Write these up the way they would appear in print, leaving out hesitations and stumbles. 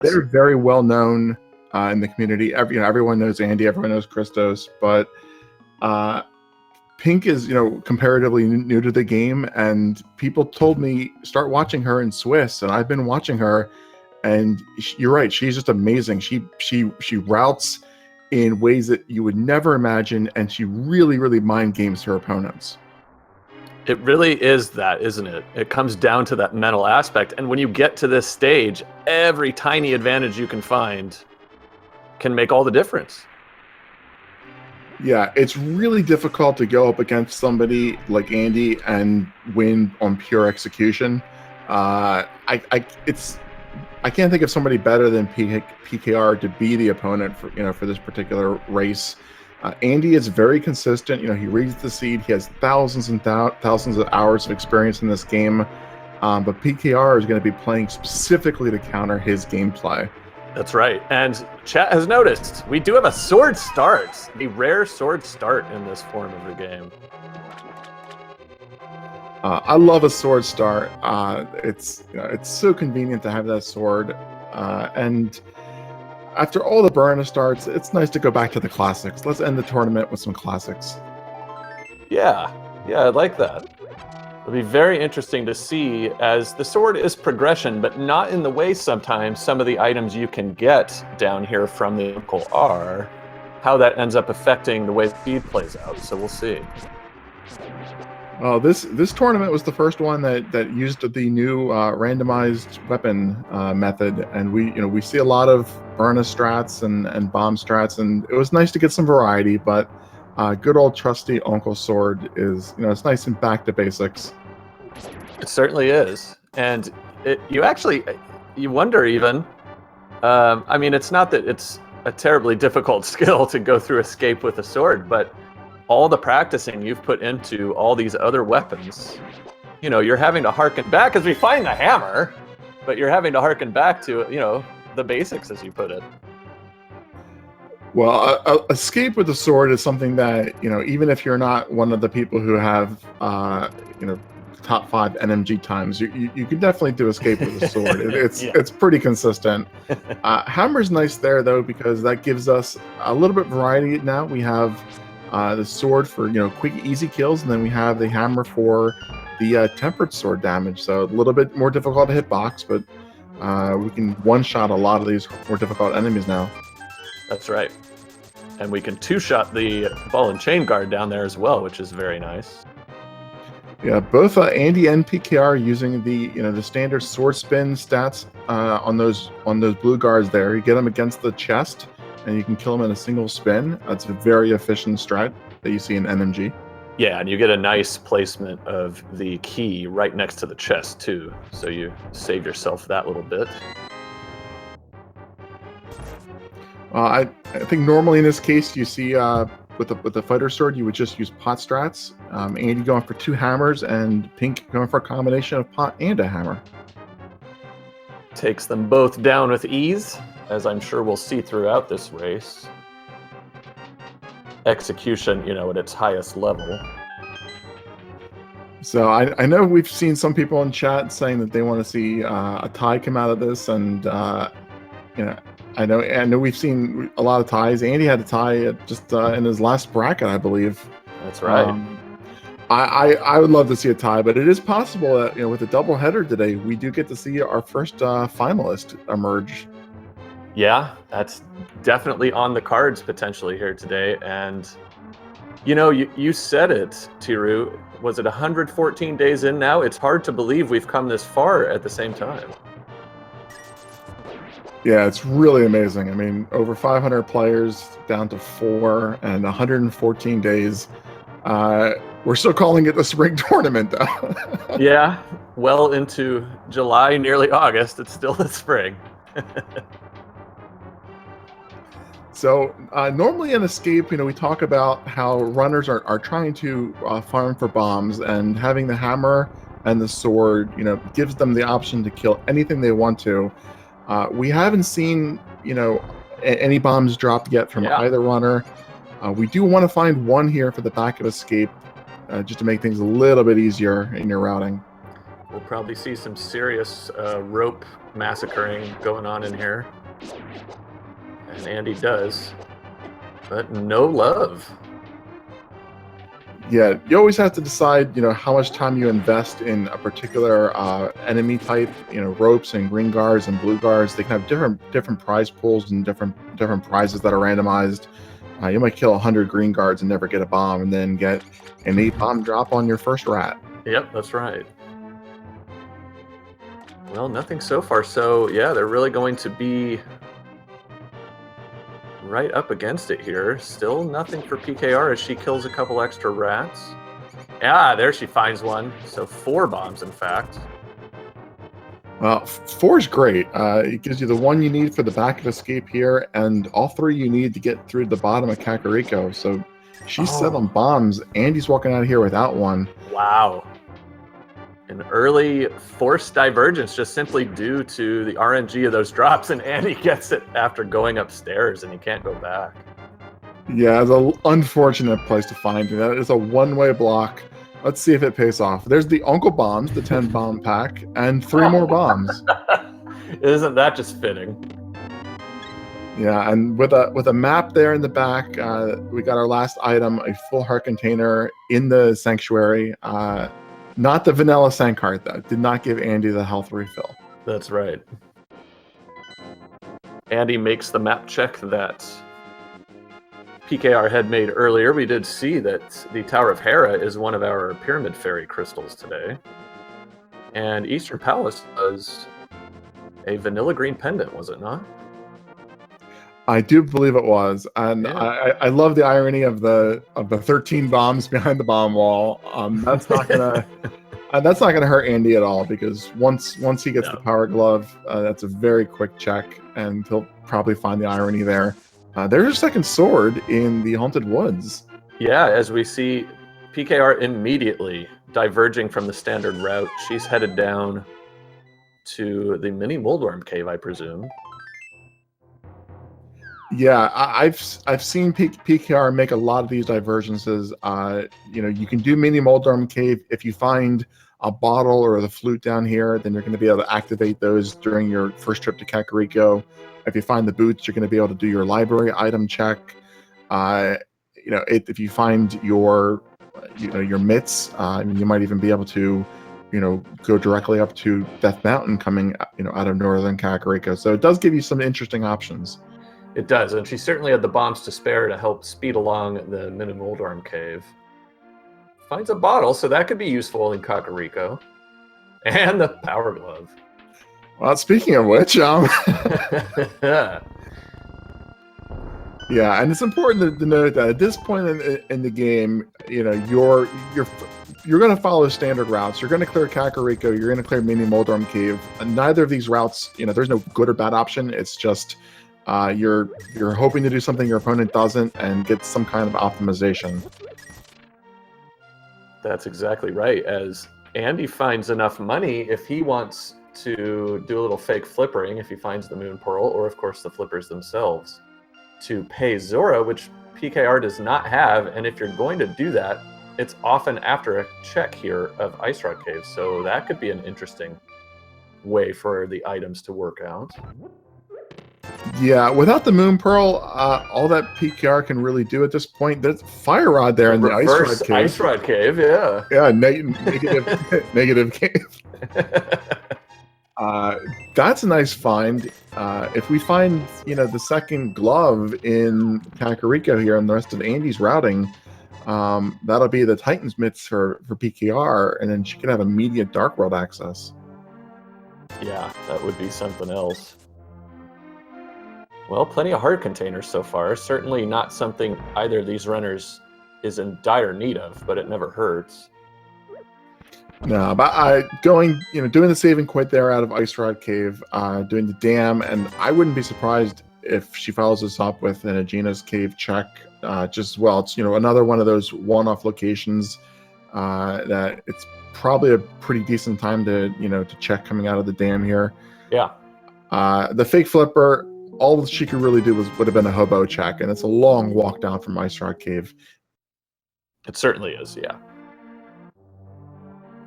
They're very well known in the community. Everyone knows Andy, everyone knows Christos, but Pink is, comparatively new to the game, and people told me start watching her in Swiss, and I've been watching her, and you're right, she's just amazing. She routes in ways that you would never imagine, and she really, really mind games her opponents. It really is that, isn't it? It comes down to that mental aspect, and when you get to this stage, every tiny advantage you can find can make all the difference. Yeah, it's really difficult to go up against somebody like Andy and win on pure execution. I can't think of somebody better than PKR to be the opponent for this particular race. Andy is very consistent. He reads the seed. He has thousands and thousands of hours of experience in this game. But PKR is going to be playing specifically to counter his gameplay. That's right. And chat has noticed we do have a sword start, a rare sword start in this form of the game. I love a sword start. It's so convenient to have that sword. And after all the Burna starts, it's nice to go back to the classics. Let's end the tournament with some classics. Yeah, I like that. It'll be very interesting to see, as the sword is progression, but not in the way sometimes some of the items you can get down here from the uncle are, how that ends up affecting the way the speed plays out. So we'll see. This tournament was the first one that used the new randomized weapon method, and we see a lot of Burna strats and bomb strats, and it was nice to get some variety. But good old trusty Uncle Sword is it's nice and back to basics. It certainly is, and you wonder even. I mean, it's not that it's a terribly difficult skill to go through escape with a sword, but all the practicing you've put into all these other weapons, you're having to harken back, as we find the hammer, but you're having to harken back to, the basics, as you put it. Well, escape with the sword is something that, even if you're not one of the people who have, top 5 NMG times, you can definitely do escape with a sword. It's pretty consistent. Hammer's nice there, though, because that gives us a little bit of variety. Now we have the sword for quick, easy kills, and then we have the hammer for the tempered sword damage. So a little bit more difficult to hit box, but we can one-shot a lot of these more difficult enemies now. That's right, and we can two-shot the ball and chain guard down there as well, which is very nice. Yeah, both Andy and PKR are using the standard sword spin stats on those blue guards there. You get them against the chest, and you can kill them in a single spin. That's a very efficient strat that you see in NMG. Yeah, and you get a nice placement of the key right next to the chest too, so you save yourself that little bit. I think normally in this case you see with the fighter sword you would just use pot strats. Andy going for 2 hammers, and Pink going for a combination of pot and a hammer. Takes them both down with ease, as I'm sure we'll see throughout this race. Execution, at its highest level. So I know we've seen some people in chat saying that they want to see a tie come out of this, and I know we've seen a lot of ties. Andy had a tie just in his last bracket, I believe. That's right. I would love to see a tie, but it is possible that with a double header today, we do get to see our first finalist emerge. Yeah, that's definitely on the cards potentially here today. And you said it, Tiru. Was it 114 days in now? It's hard to believe we've come this far at the same time. Yeah, it's really amazing. I mean, over 500 players down to 4 and 114 days. We're still calling it the spring tournament, though. Yeah, well into July, nearly August. It's still the spring. So normally in Escape, we talk about how runners are trying to farm for bombs, and having the hammer and the sword, gives them the option to kill anything they want to. We haven't seen, any bombs dropped yet from either runner. We do want to find one here for the back of Escape, just to make things a little bit easier in your routing. We'll probably see some serious rope massacring going on in here. And Andy does. But no love. Yeah, you always have to decide, how much time you invest in a particular enemy type. Ropes and green guards and blue guards, they can have different prize pools and different prizes that are randomized. You might kill 100 green guards and never get a bomb, and then get an 8-bomb drop on your first rat. Yep, that's right. Well, nothing so far. So, yeah, they're really going to be right up against it here. Still nothing for PKR as she kills a couple extra rats. Yeah, there she finds one. So 4 bombs, in fact. Well, 4 is great. It gives you the one you need for the back of escape here, and all 3 you need to get through the bottom of Kakariko. So she's set on bombs. Andy's walking out of here without one. Wow. An early forced divergence just simply due to the RNG of those drops, and Andy gets it after going upstairs, and he can't go back. Yeah, it's an unfortunate place to find it. That is a one-way block. Let's see if it pays off. There's the Uncle Bombs, the 10-bomb pack, and 3 more bombs. Isn't that just fitting? Yeah, and with a map there in the back, we got our last item, a full heart container in the sanctuary. Not the vanilla sank heart, though. Did not give Andy the health refill. That's right. Andy makes the map check that PKR had made earlier. We did see that the Tower of Hera is one of our Pyramid Fairy crystals today. And Eastern Palace was a vanilla green pendant, was it not? I do believe it was, and yeah. I love the irony of the 13 bombs behind the bomb wall. That's not gonna hurt Andy at all, because once he gets the power glove, that's a very quick check, and he'll probably find the irony there. There's a second sword in the Haunted Woods. Yeah, as we see PKR immediately diverging from the standard route. She's headed down to the mini Moldworm Cave, I presume. Yeah, I've seen PKR make a lot of these divergences. You can do mini Moldworm Cave if you find a bottle or the flute down here. Then you're going to be able to activate those during your first trip to Kakariko. If you find the boots, you're going to be able to do your library item check. If you find your mitts, you might even be able to, go directly up to Death Mountain coming, out of northern Kakariko. So it does give you some interesting options. It does, and she certainly had the bombs to spare to help speed along the mini Moldworm Cave. Finds a bottle, so that could be useful in Kakariko. And the power glove. Well, speaking of which, yeah, and it's important to note that at this point in the game, you're going to follow standard routes. You're going to clear Kakariko. You're going to clear mini Moldworm Cave. And neither of these routes, there's no good or bad option. It's just you're hoping to do something your opponent doesn't and get some kind of optimization. That's exactly right. As Andy finds enough money, if he wants to do a little fake flippering, if he finds the Moon Pearl, or of course the flippers themselves, to pay Zora, which PKR does not have. And if you're going to do that, it's often after a check here of Ice Rod Cave. So that could be an interesting way for the items to work out. Yeah, without the Moon Pearl, all that PKR can really do at this point, there's Fire Rod there in the Ice Rod Cave. Ice Rod Cave, yeah. Yeah, negative cave. That's a nice find. If we find, the second glove in Kakariko here and the rest of Andy's routing, that'll be the Titan's Mitts for PKR, and then she could have immediate Dark World access. Yeah, that would be something else. Well, plenty of heart containers so far. Certainly not something either of these runners is in dire need of, but it never hurts. No, but doing the save and quit there out of Ice Rod Cave, doing the dam, and I wouldn't be surprised if she follows this up with an Aegina's Cave check. It's another one of those one-off locations that it's probably a pretty decent time to check coming out of the dam here. Yeah. The fake flipper, all she could really do would have been a hobo check, and it's a long walk down from Ice Rod Cave. It certainly is, yeah.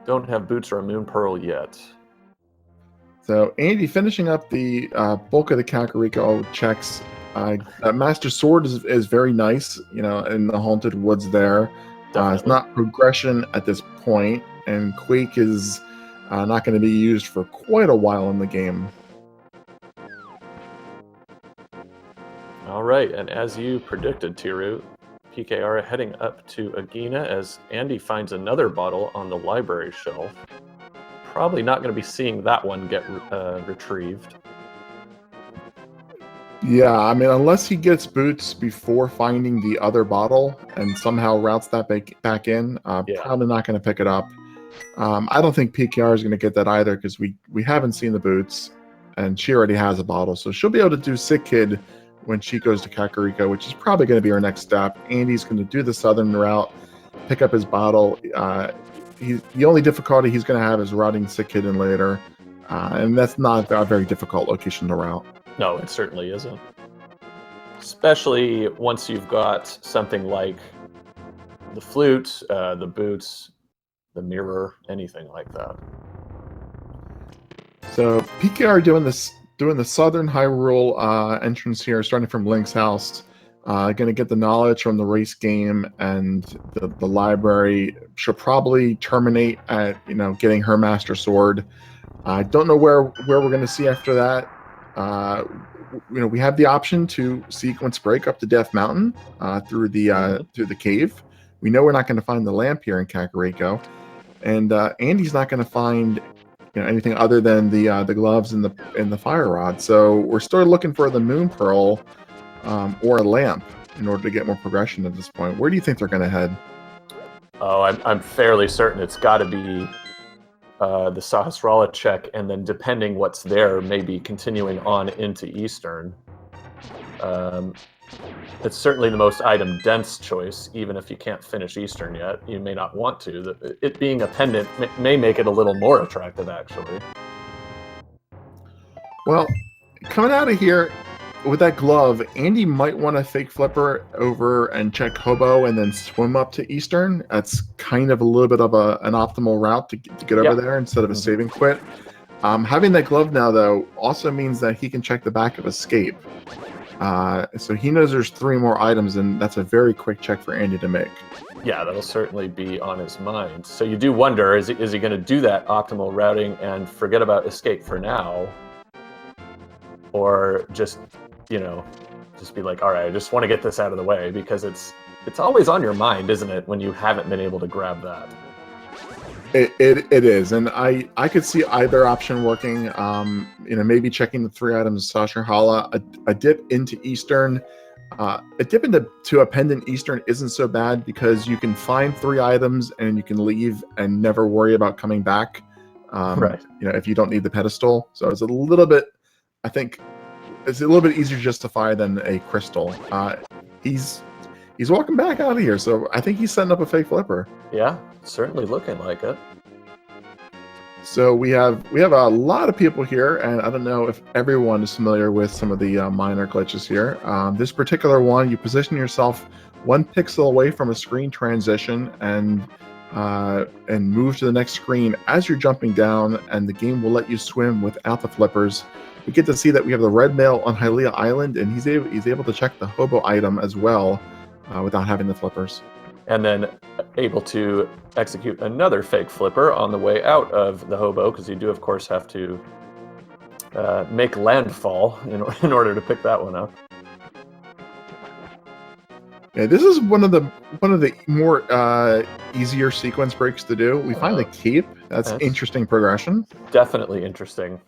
Don't have boots or a moon pearl yet. So Andy finishing up the bulk of the Kakariko checks. That Master Sword is very nice, in the Haunted Woods there. It's not progression at this point, and Quake is not going to be used for quite a while in the game. All right, and as you predicted, Tiru, PKR heading up to Agina as Andy finds another bottle on the library shelf. Probably not going to be seeing that one get retrieved. Yeah, I mean, unless he gets boots before finding the other bottle and somehow routes that back in, probably not going to pick it up. I don't think PKR is going to get that either because we haven't seen the boots, and she already has a bottle, so she'll be able to do Sick Kid when she goes to Kakariko, which is probably going to be our next step. Andy's going to do the southern route, pick up his bottle. The only difficulty he's going to have is routing Sick Kid in later, and that's not a very difficult location to route. No, it certainly isn't. Especially once you've got something like the flute, the boots, the mirror, anything like that. So PKR doing the Southern Hyrule entrance here, starting from Link's house. Going to get the knowledge from the race game and the library. She'll probably terminate at getting her Master Sword. I don't know where we're going to see after that. We have the option to sequence break up to Death Mountain through the cave. We know we're not going to find the lamp here in Kakariko, and Andy's not going to find anything other than the gloves and the fire rod. So we're still looking for the moon pearl or a lamp in order to get more progression at this point. Where do you think they're going to head? Oh, I'm fairly certain it's got to be the Sahasrara check, and then depending what's there, maybe continuing on into Eastern. It's certainly the most item-dense choice, even if you can't finish Eastern yet. You may not want to. It being a pendant may make it a little more attractive, actually. Well, coming out of here with that glove, Andy might want to fake flipper over and check Hobo and then swim up to Eastern. That's kind of a little bit of an optimal route to get over there instead of a saving quit. Having that glove now, though, also means that he can check the back of Escape. So he knows there's 3 more items, and that's a very quick check for Andy to make. Yeah, that'll certainly be on his mind. So you do wonder, is he going to do that optimal routing and forget about Escape for now? Or just be like, all right, I just want to get this out of the way, because it's always on your mind, isn't it, when you haven't been able to grab that? It is, and I could see either option working. Maybe checking the 3 items, Sasha Hala, a dip into Eastern. A dip into a pendant Eastern isn't so bad because you can find 3 items and you can leave and never worry about coming back. Right. If you don't need the pedestal, so it's a little bit. I think it's a little bit easier to justify than a crystal. He's walking back out of here, so I think he's setting up a fake flipper. Yeah, certainly looking like it. So we have a lot of people here, and I don't know if everyone is familiar with some of the minor glitches here. This particular one, you position yourself 1 pixel away from a screen transition and move to the next screen as you're jumping down, and the game will let you swim without the flippers. We get to see that we have the red male on Hylia Island, and he's able to check the Hobo item as well without having the flippers. And then able to execute another fake flipper on the way out of the Hobo, because you do, of course, have to make landfall in order to pick that one up. Yeah, this is one of the more easier sequence breaks to do. We find the cape. That's interesting progression. Definitely interesting.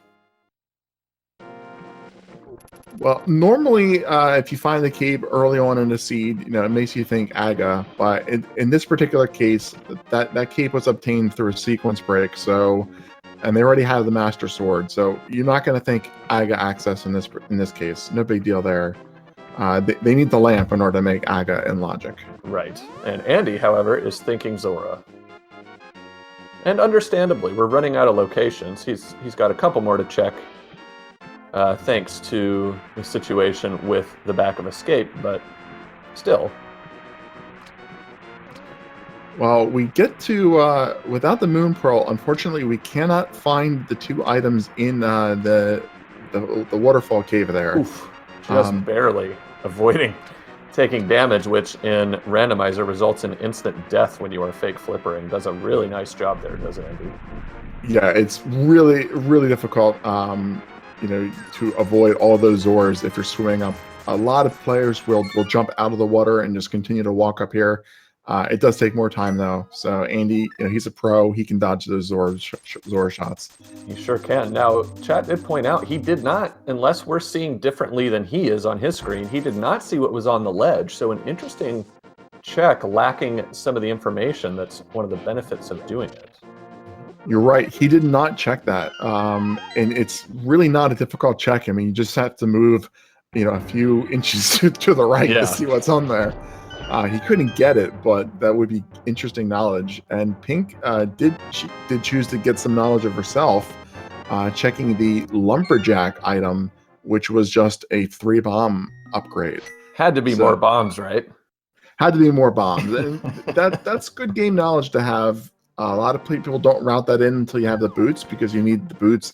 Well, normally, if you find the cape early on in the seed, it makes you think Aga. But in this particular case, that cape was obtained through a sequence break. So, and they already have the Master Sword. So you're not going to think Aga access in this case. No big deal there. They need the lamp in order to make Aga in logic. Right. And Andy, however, is thinking Zora. And understandably, we're running out of locations. He's got a couple more to check. Thanks to the situation with the back of Escape, but still. Well, we get to without the Moon Pearl. Unfortunately, we cannot find the two items in the waterfall cave there. Oof, just barely avoiding taking damage, which in Randomizer results in instant death when you are fake flippering. Does a really nice job there, doesn't Andy? Yeah, it's really, really difficult, to avoid all those Zors if you're swimming up. A lot of players will jump out of the water and just continue to walk up here. It does take more time though. So Andy, he's a pro. He can dodge those Zor shots. You sure can. Now, chat did point out he did not, unless we're seeing differently than he is on his screen, he did not see what was on the ledge. So an interesting check lacking some of the information. That's one of the benefits of doing it. You're right. He did not check that. And it's really not a difficult check. I mean, you just have to move, a few inches to the right to see what's on there. He couldn't get it, but that would be interesting knowledge. And Pink did choose to get some knowledge of herself, checking the lumberjack item, which was just a 3-bomb upgrade. Had to be more bombs, right? Had to be more bombs, and that's good game knowledge to have. A lot of people don't route that in until you have the boots, because you need the boots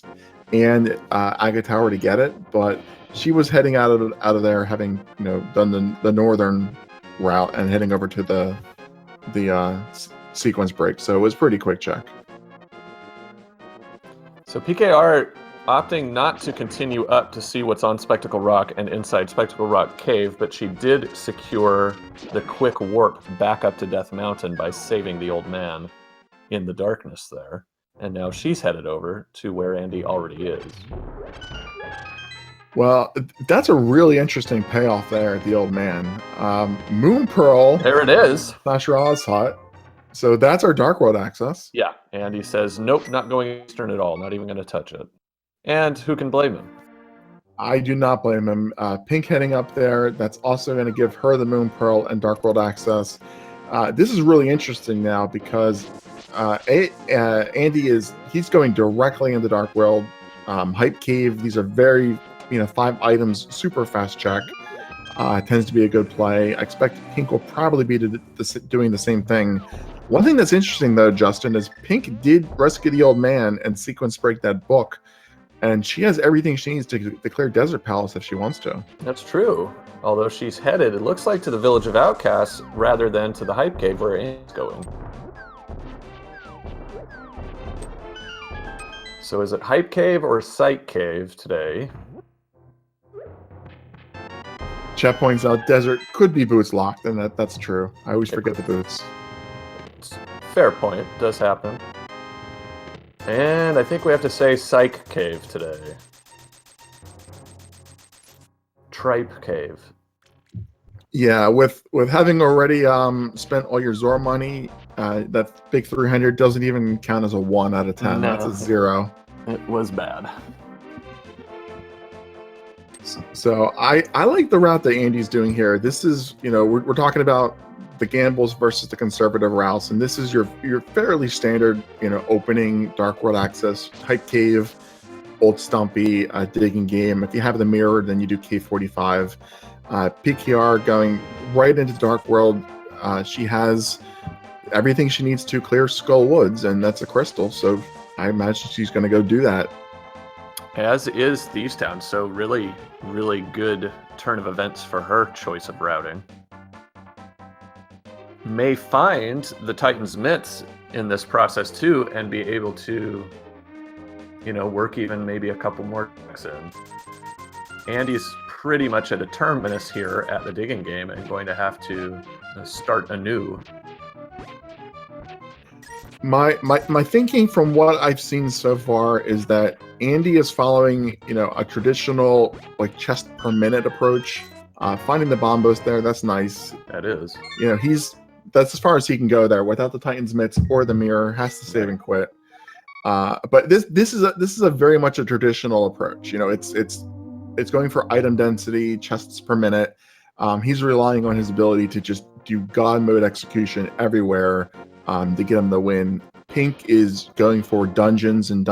and Aga Tower to get it. But she was heading out of there, having done the northern route and heading over to the sequence break. So it was pretty quick check. So PKR opting not to continue up to see what's on Spectacle Rock and inside Spectacle Rock Cave, but she did secure the quick warp back up to Death Mountain by saving the old man in the darkness there. And now she's headed over to where Andy already is. Well, that's a really interesting payoff there at the old man. Moon Pearl. There it is. Slasher Oz hut. So that's our Dark World access. Yeah, and he says, nope, not going Eastern at all, not even going to touch it. And who can blame him? I do not blame him. Pink heading up there, that's also going to give her the Moon Pearl and Dark World access. This is really interesting now because Andy he's going directly into Dark World. Hype Cave, these are very, 5 items, super fast check. Tends to be a good play. I expect Pink will probably be doing the same thing. One thing that's interesting, though, Justin, is Pink did rescue the old man and sequence break that book, and she has everything she needs to declare Desert Palace if she wants to. That's true. Although she's headed, it looks like, to the Village of Outcasts rather than to the Hype Cave where Andy's going. So is it Hype Cave or Sight Cave today? Chat points out Desert could be boots locked, and that's true. I always forget the boots. Fair point. Does happen. And I think we have to say Psych Cave today. Tripe Cave. Yeah, with having already spent all your Zor money, that big 300 doesn't even count as a 1 out of 10. No. That's a 0. It was bad. So I like the route that Andy's doing here. This is, we're talking about the gambles versus the conservative routes, and this is your fairly standard, opening Dark World access, Hype Cave, Old Stumpy, digging game. If you have the mirror, then you do K45. PKR going right into Dark World. She has everything she needs to clear Skull Woods, and that's a crystal, so I imagine she's going to go do that. As is Thieves Town, so really, really good turn of events for her choice of routing. May find the Titan's Mitts in this process too, and be able to, work even maybe a couple more checks in. Andy's pretty much at a terminus here at the digging game and going to have to start anew. My thinking from what I've seen so far is that Andy is following, a traditional chest per minute approach. Finding the bombos there, that's nice. That is. That's as far as he can go there without the Titan's Mitts or the mirror. Has to save and quit. But this is a very much a traditional approach. It's going for item density, chests per minute. He's relying on his ability to just do God mode execution everywhere to get him the win. Pink is going for dungeons and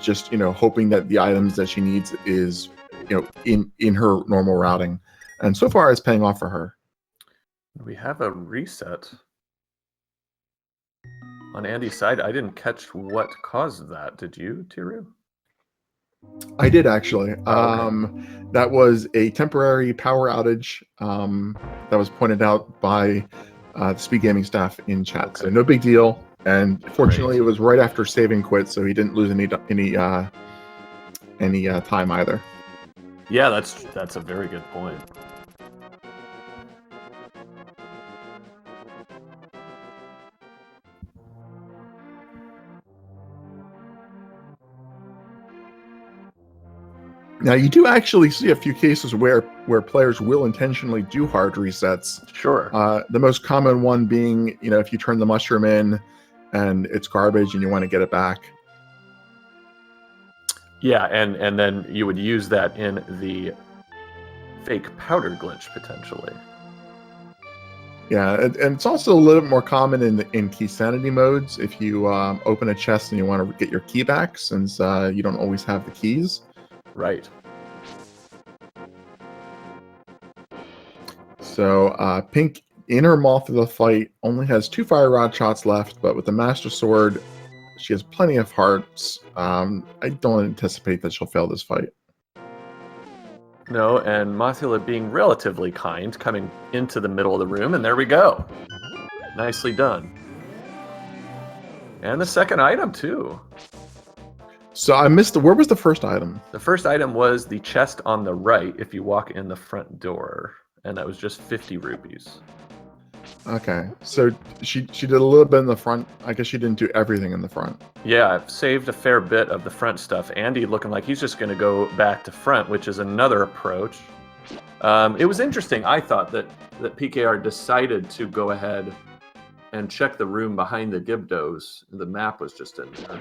just hoping that the items that she needs is in her normal routing, and so far it's paying off for her. We have a reset. on Andy's side. I didn't catch what caused that. Did you, Tiru? I did actually. Okay. That was a temporary power outage that was pointed out by the Speed Gaming staff in chat. Okay. So no big deal. And fortunately, Great. it was right after saving quit, so he didn't lose any time either. Yeah, that's a very good point. Now you do actually see a few cases where players will intentionally do hard resets. Sure. The most common one being, if you turn the mushroom in and it's garbage and you want to get it back. Yeah, and then you would use that in the fake powder glitch potentially. Yeah, and it's also a little bit more common in key sanity modes. If you open a chest and you want to get your key back, since you don't always have the keys. Right. So Pink, in her Mothra fight, only has 2 fire rod shots left, but with the Master Sword, she has plenty of hearts. I don't anticipate that she'll fail this fight. No, and Mothula being relatively kind, coming into the middle of the room, and there we go. Nicely done. And the second item, too. So I missed where was the first item? The first item was the chest on the right if you walk in the front door, and that was just 50 rupees. Okay, so she did a little bit in the front. I guess she didn't do everything in the front. Yeah, I've saved a fair bit of the front stuff. Andy looking like he's just going to go back to front, which is another approach. It was interesting. I thought that PKR decided to go ahead and check the room behind the Gibdos. The map was just in there.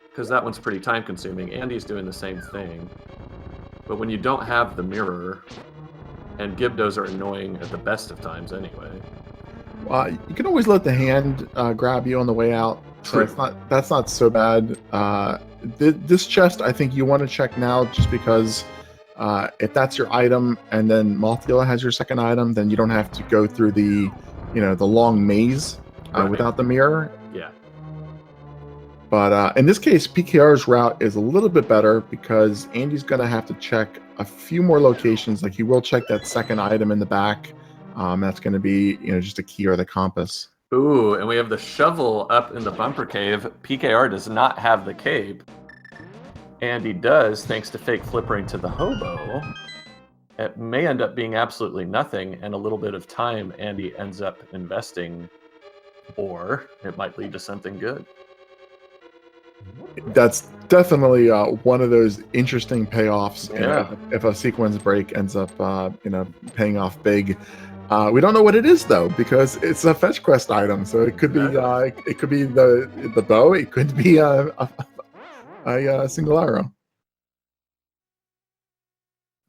Because that one's pretty time consuming. Andy's doing the same thing. But when you don't have the mirror, and Gibdos are annoying at the best of times anyway. You can always let the hand grab you on the way out. So that's not so bad. This chest, I think you want to check now, just because if that's your item, and then Mothula has your second item, then you don't have to go through the long maze without the mirror. Yeah. But in this case, PKR's route is a little bit better because Andy's going to have to check a few more locations. Like he will check that second item in the back. That's going to be just a key or the compass. Ooh, and we have the shovel up in the bumper cave. PKR does not have the cape. Andy does, thanks to fake flippering to the hobo. It may end up being absolutely nothing, and a little bit of time Andy ends up investing, or it might lead to something good. That's definitely one of those interesting payoffs. Yeah. If a sequence break ends up paying off big. We don't know what it is though, because it's a fetch quest item. So it could be the bow. It could be a single arrow.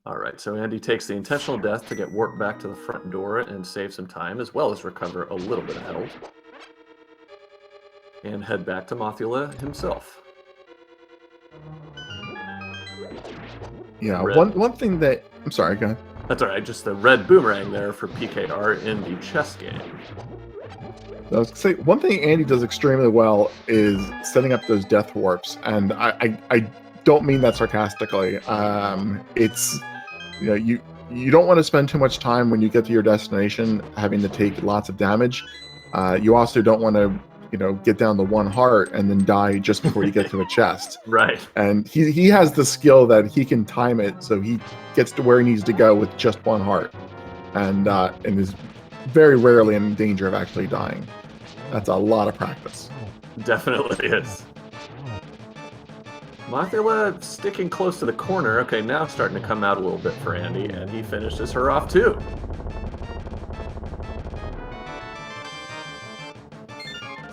All right, so Andy takes the intentional death to get warped back to the front door and save some time, as well as recover a little bit of health. And head back to Mothula himself. Yeah, one thing that... I'm sorry, go ahead. That's all right, just the red boomerang there for PKR in the chess game. I was gonna say, one thing Andy does extremely well is setting up those death warps, and I don't mean that sarcastically. It's you don't want to spend too much time when you get to your destination having to take lots of damage. You also don't want to get down to 1 heart and then die just before you get to a chest. Right. And he has the skill that he can time it so he gets to where he needs to go with just 1 heart, and is very rarely in danger of actually dying. That's a lot of practice. Definitely is. Mothula sticking close to the corner. Okay, now starting to come out a little bit for Andy, and he finishes her off too.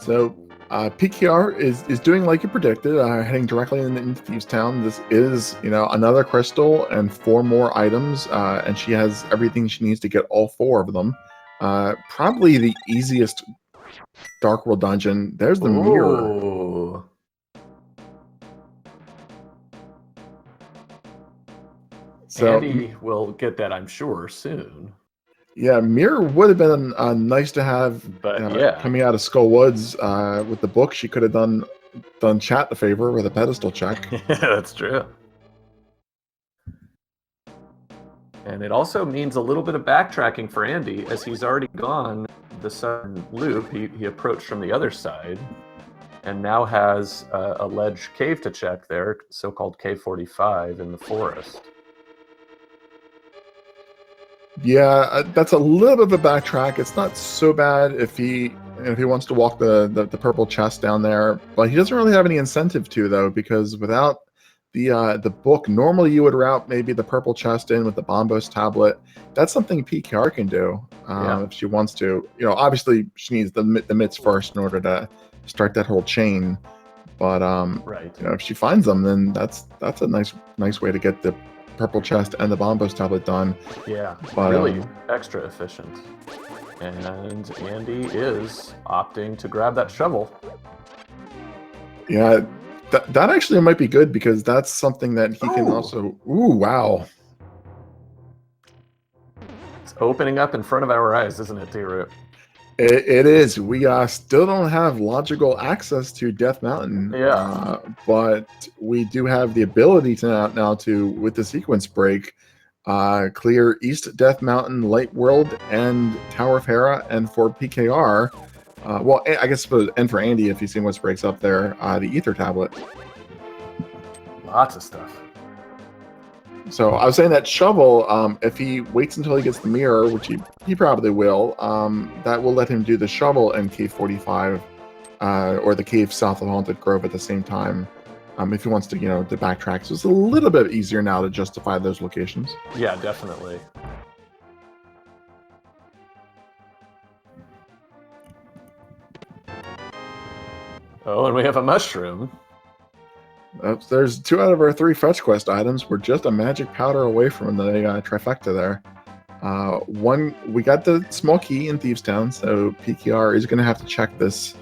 So PKR is doing like you predicted, heading directly into Thieves Town. This is another crystal and 4 more items, and she has everything she needs to get all 4 of them. Probably the easiest Dark World dungeon. There's the mirror. So Andy will get that, I'm sure, soon. Yeah, Mirror would have been nice to have, But yeah, coming out of Skull Woods with the book. She could have done chat the favor with a pedestal check. that's true. And it also means a little bit of backtracking for Andy, as he's already gone the southern loop. He approached from the other side, and now has a ledge cave to check there, so-called Cave 45 in the forest. Yeah, that's a little bit of a backtrack. It's not so bad if he wants to walk the purple chest down there, but he doesn't really have any incentive to, though, because without the book, normally you would route maybe the purple chest in with the Bombos tablet. That's something PKR can do if she wants to. Obviously she needs the mitts first in order to start that whole chain. But Right. if she finds them, then that's a nice way to get the purple chest and the Bombos tablet done. Yeah, But, really extra efficient. And Andy is opting to grab that shovel. Yeah, that actually might be good, because that's something that he can also. Ooh, wow. It's opening up in front of our eyes, isn't it, T-Root? It is. We still don't have logical access to Death Mountain. Yeah. But we do have the ability to now to, with the sequence break, clear East Death Mountain, Light World, and Tower of Hera. And for PKR, well, I guess and for Andy, if you see what's breaks up there, the Ether Tablet. Lots of stuff. So I was saying that shovel, if he waits until he gets the mirror, which he probably will, that will let him do the shovel in Cave 45, or the cave south of Haunted Grove at the same time, if he wants to, to backtrack. So it's a little bit easier now to justify those locations. Yeah, definitely. Oh, and we have a mushroom. There's 2 out of our 3 fetch quest items. We're just a magic powder away from the trifecta there. One, we got the small key in Thieves Town, so PKR is going to have to check this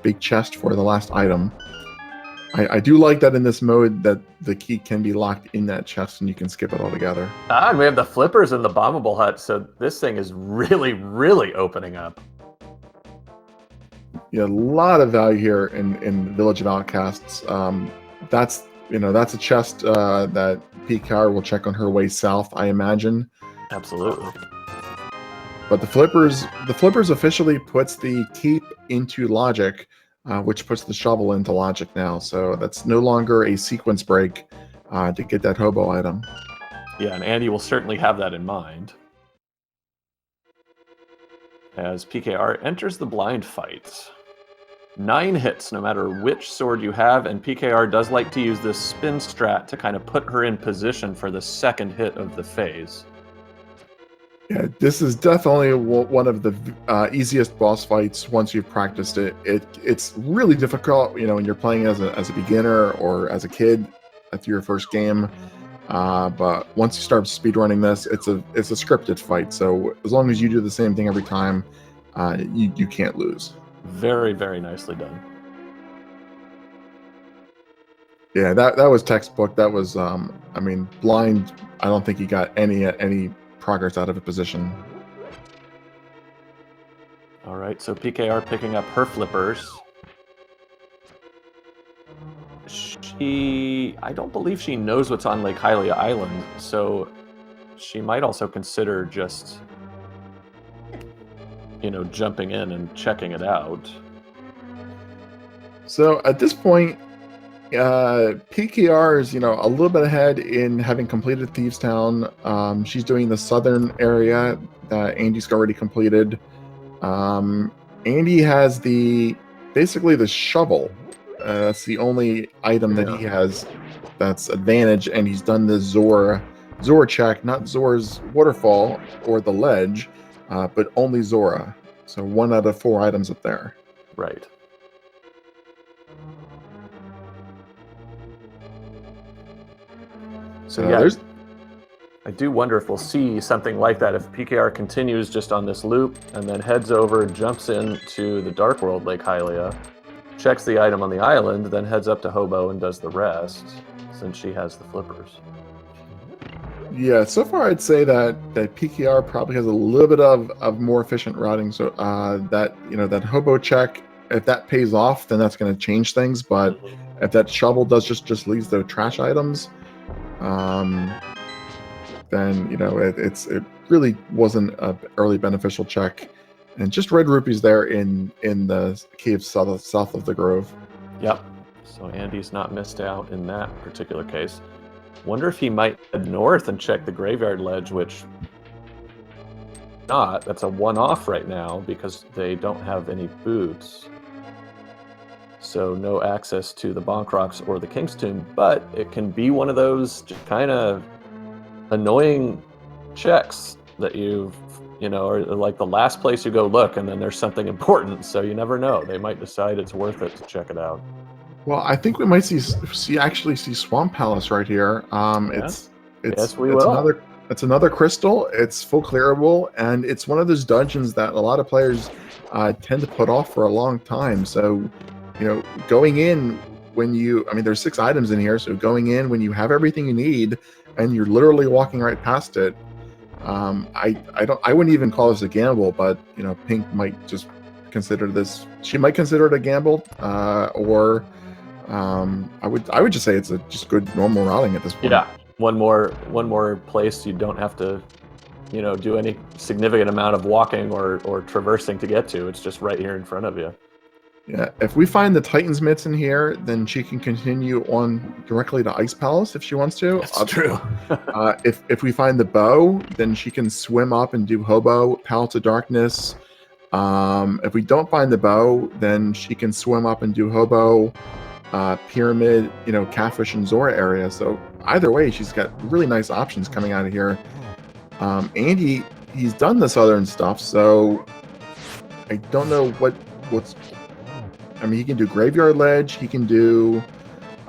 big chest for the last item. I do like that in this mode that the key can be locked in that chest and you can skip it altogether. And we have the flippers in the bombable hut, so this thing is really, really opening up. Yeah, a lot of value here in Village of Outcasts. That's a chest that PKR will check on her way south, I imagine. Absolutely. But the flippers officially puts the keep into logic, which puts the shovel into logic now. So that's no longer a sequence break to get that hobo item. Yeah, and Andy will certainly have that in mind. As PKR enters the blind fight. 9 hits, no matter which sword you have, and PKR does like to use this spin strat to kind of put her in position for the second hit of the phase. Yeah, this is definitely one of the easiest boss fights once you've practiced it. It's really difficult, when you're playing as a beginner or as a kid at your first game. But once you start speedrunning this, it's a scripted fight. So as long as you do the same thing every time, you can't lose. Very, very nicely done. Yeah, that was textbook. That was, blind. I don't think he got any progress out of a position. All right, so PKR picking up her flippers. I don't believe she knows what's on Lake Hylia Island, so she might also consider just, jumping in and checking it out. So at this point, PKR is, a little bit ahead in having completed Thieves Town. She's doing the southern area that Andy's already completed. Andy has basically the shovel. That's the only item that he has that's advantage, and he's done the Zor check, not Zor's waterfall or the ledge, but only Zora. So 1 out of 4 items up there. Right. So yeah, I do wonder if we'll see something like that if PKR continues just on this loop and then heads over, jumps into the Dark World Lake Hylia, checks the item on the island, then heads up to Hobo and does the rest, since she has the flippers. Yeah, so far I'd say that PKR probably has a little bit of more efficient routing. So that that hobo check, if that pays off, then that's going to change things. But if that shovel does just leaves the trash items, then it really wasn't an early beneficial check. And just red rupees there in the cave south of the grove. Yep. So Andy's not missed out in that particular case. Wonder if he might head north and check the graveyard ledge, which not. That's a one-off right now because they don't have any boots. So no access to the Bonk Rocks or the King's Tomb, but it can be one of those just kind of annoying checks that are like the last place you go look, and then there's something important, so you never know. They might decide it's worth it to check it out. Well, I think we might see Swamp Palace right here. Yes, we will. It's another crystal. It's full clearable, and it's one of those dungeons that a lot of players tend to put off for a long time. So, going in there's 6 items in here. So going in when you have everything you need, and you're literally walking right past it. I wouldn't even call this a gamble, but Pink might just consider this. She might consider it a gamble, or. I would just say it's just good normal routing at this point. Yeah, one more place you don't have to, do any significant amount of walking or traversing to get to. It's just right here in front of you. Yeah, if we find the Titan's Mitts in here, then she can continue on directly to Ice Palace if she wants to. That's true. If we find the bow, then she can swim up and do Hobo, Palace of Darkness. If we don't find the bow, then she can swim up and do Hobo, Pyramid, Catfish and Zora area. So either way, she's got really nice options coming out of here. Andy, he's done the southern stuff, so I don't know what's. I mean, he can do Graveyard Ledge. He can do,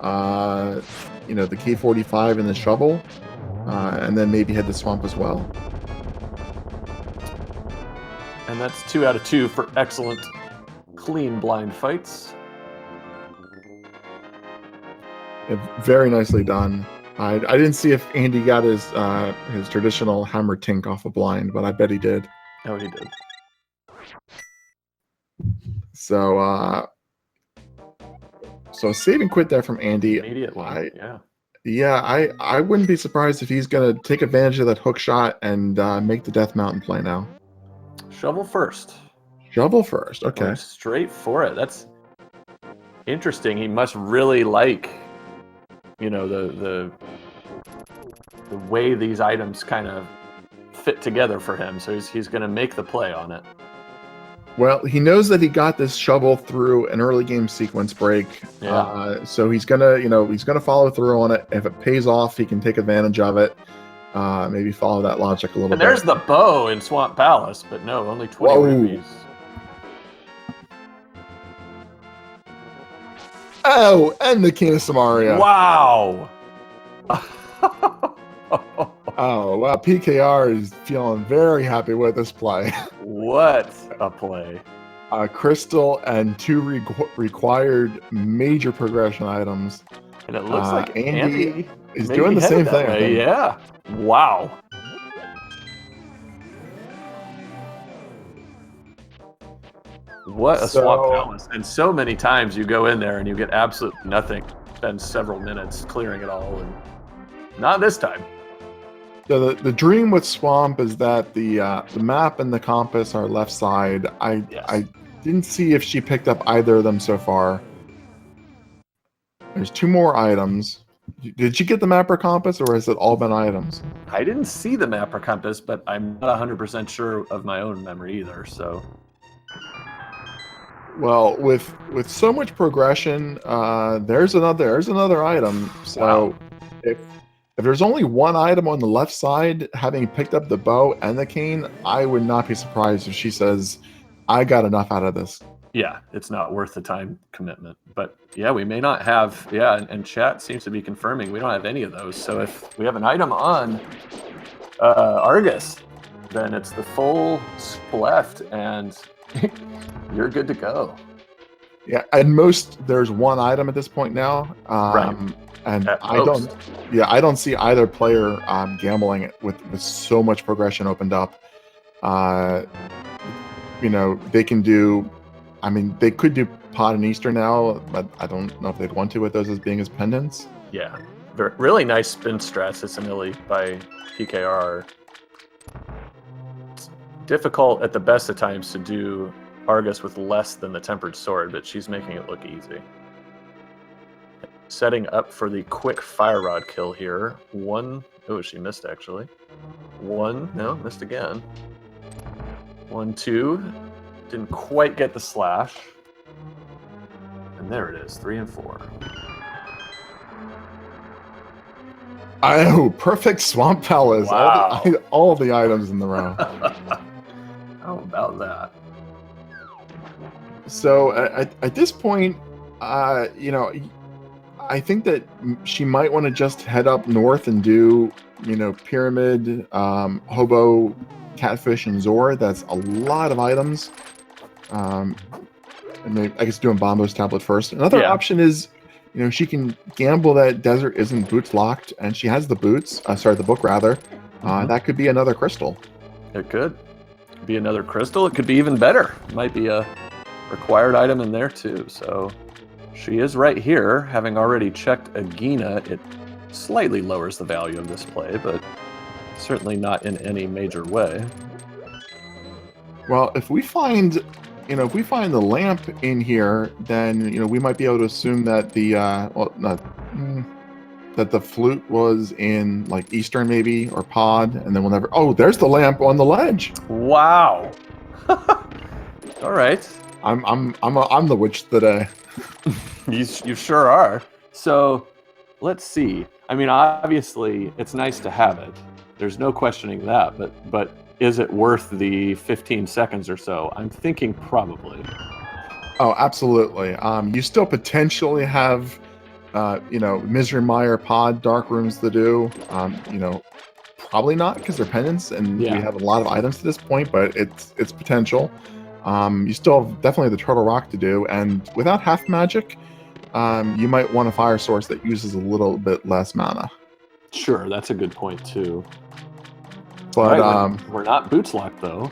the K45 and the shovel, and then maybe head to Swamp as well. And that's 2 out of 2 for excellent, clean blind fights. Very nicely done. I didn't see if Andy got his traditional hammer tink off a blind, but I bet he did. Oh, he did. So save and quit there from Andy. Immediate one. I wouldn't be surprised if he's gonna take advantage of that hook shot and make the Death Mountain play now. Shovel first. Okay. Going straight for it. That's interesting. He must really like. The way these items kind of fit together for him, so he's going to make the play on it. Well, he knows that he got this shovel through an early game sequence break, so he's gonna follow through on it. If it pays off, he can take advantage of it. Maybe follow that logic a little bit. And there's the bow in Swamp Palace, but no, only 20 rupees. Oh, and the King of Samaria. Wow. Oh, wow. PKR is feeling very happy with this play. What a play. Crystal and 2 required major progression items. And it looks like Andy is doing the same thing. Yeah. Wow. What a Swamp Palace. And so many times you go in there and you get absolutely nothing. Spend several minutes clearing it all, and not this time. So the dream with Swamp is that the map and the compass are left side. I didn't see if she picked up either of them so far. There's 2 more items. Did you get the map or compass, or has it all been items? I didn't see the map or compass, but I'm not 100% sure of my own memory either, so... Well, with so much progression, there's another item. So wow. If there's only 1 item on the left side, having picked up the bow and the cane, I would not be surprised if she says, I got enough out of this. Yeah, it's not worth the time commitment. But yeah, we may not have, and chat seems to be confirming we don't have any of those. So if we have an item on Argus, then it's the full left, and you're good to go. Yeah, at most there's one item at this point now. Right. And At I most. don't see either player gambling it with so much progression opened up. They can do. I mean, they could do Pod and Easter now, but I don't know if they'd want to with those as being as pendants. Yeah. Really nice spin stress, Isanili, by PKR. It's difficult at the best of times to do Argus with less than the Tempered Sword, but she's making it look easy. Setting up for the quick Fire Rod kill here. One. Oh, she missed actually. One. No, missed again. 1, 2. Didn't quite get the slash. And there it is, 3 and 4. Oh, perfect Swamp Palace. Wow. All the items in the row. How about that? So at this point, I think that she might want to just head up north and do, Pyramid, Hobo, Catfish, and Zor. That's a lot of items. And maybe, I guess doing Bombo's tablet first. Another option is, she can gamble that Desert isn't boots locked, and she has the boots. The book rather. That could be another crystal. It could be another crystal. It could be even better. Might be a required item in there too. So she is right here. Having already checked Agina, it slightly lowers the value of this play, but certainly not in any major way. Well, if we find the lamp in here, then we might be able to assume that that the flute was in like Eastern maybe or Pod, and then we'll never. Oh, there's the lamp on the ledge. Wow. All right. I'm the witch today. You sure are. So, let's see. I mean, obviously, it's nice to have it. There's no questioning that. But is it worth the 15 seconds or so? I'm thinking probably. Oh, absolutely. You still potentially have, Misery Mire Pod Dark Rooms to do. Probably not because they're pendants, and we have a lot of items to this point. But it's potential. You still have definitely the Turtle Rock to do, and without half magic, you might want a fire source that uses a little bit less mana. Sure, that's a good point too. But right, we're not boots locked though.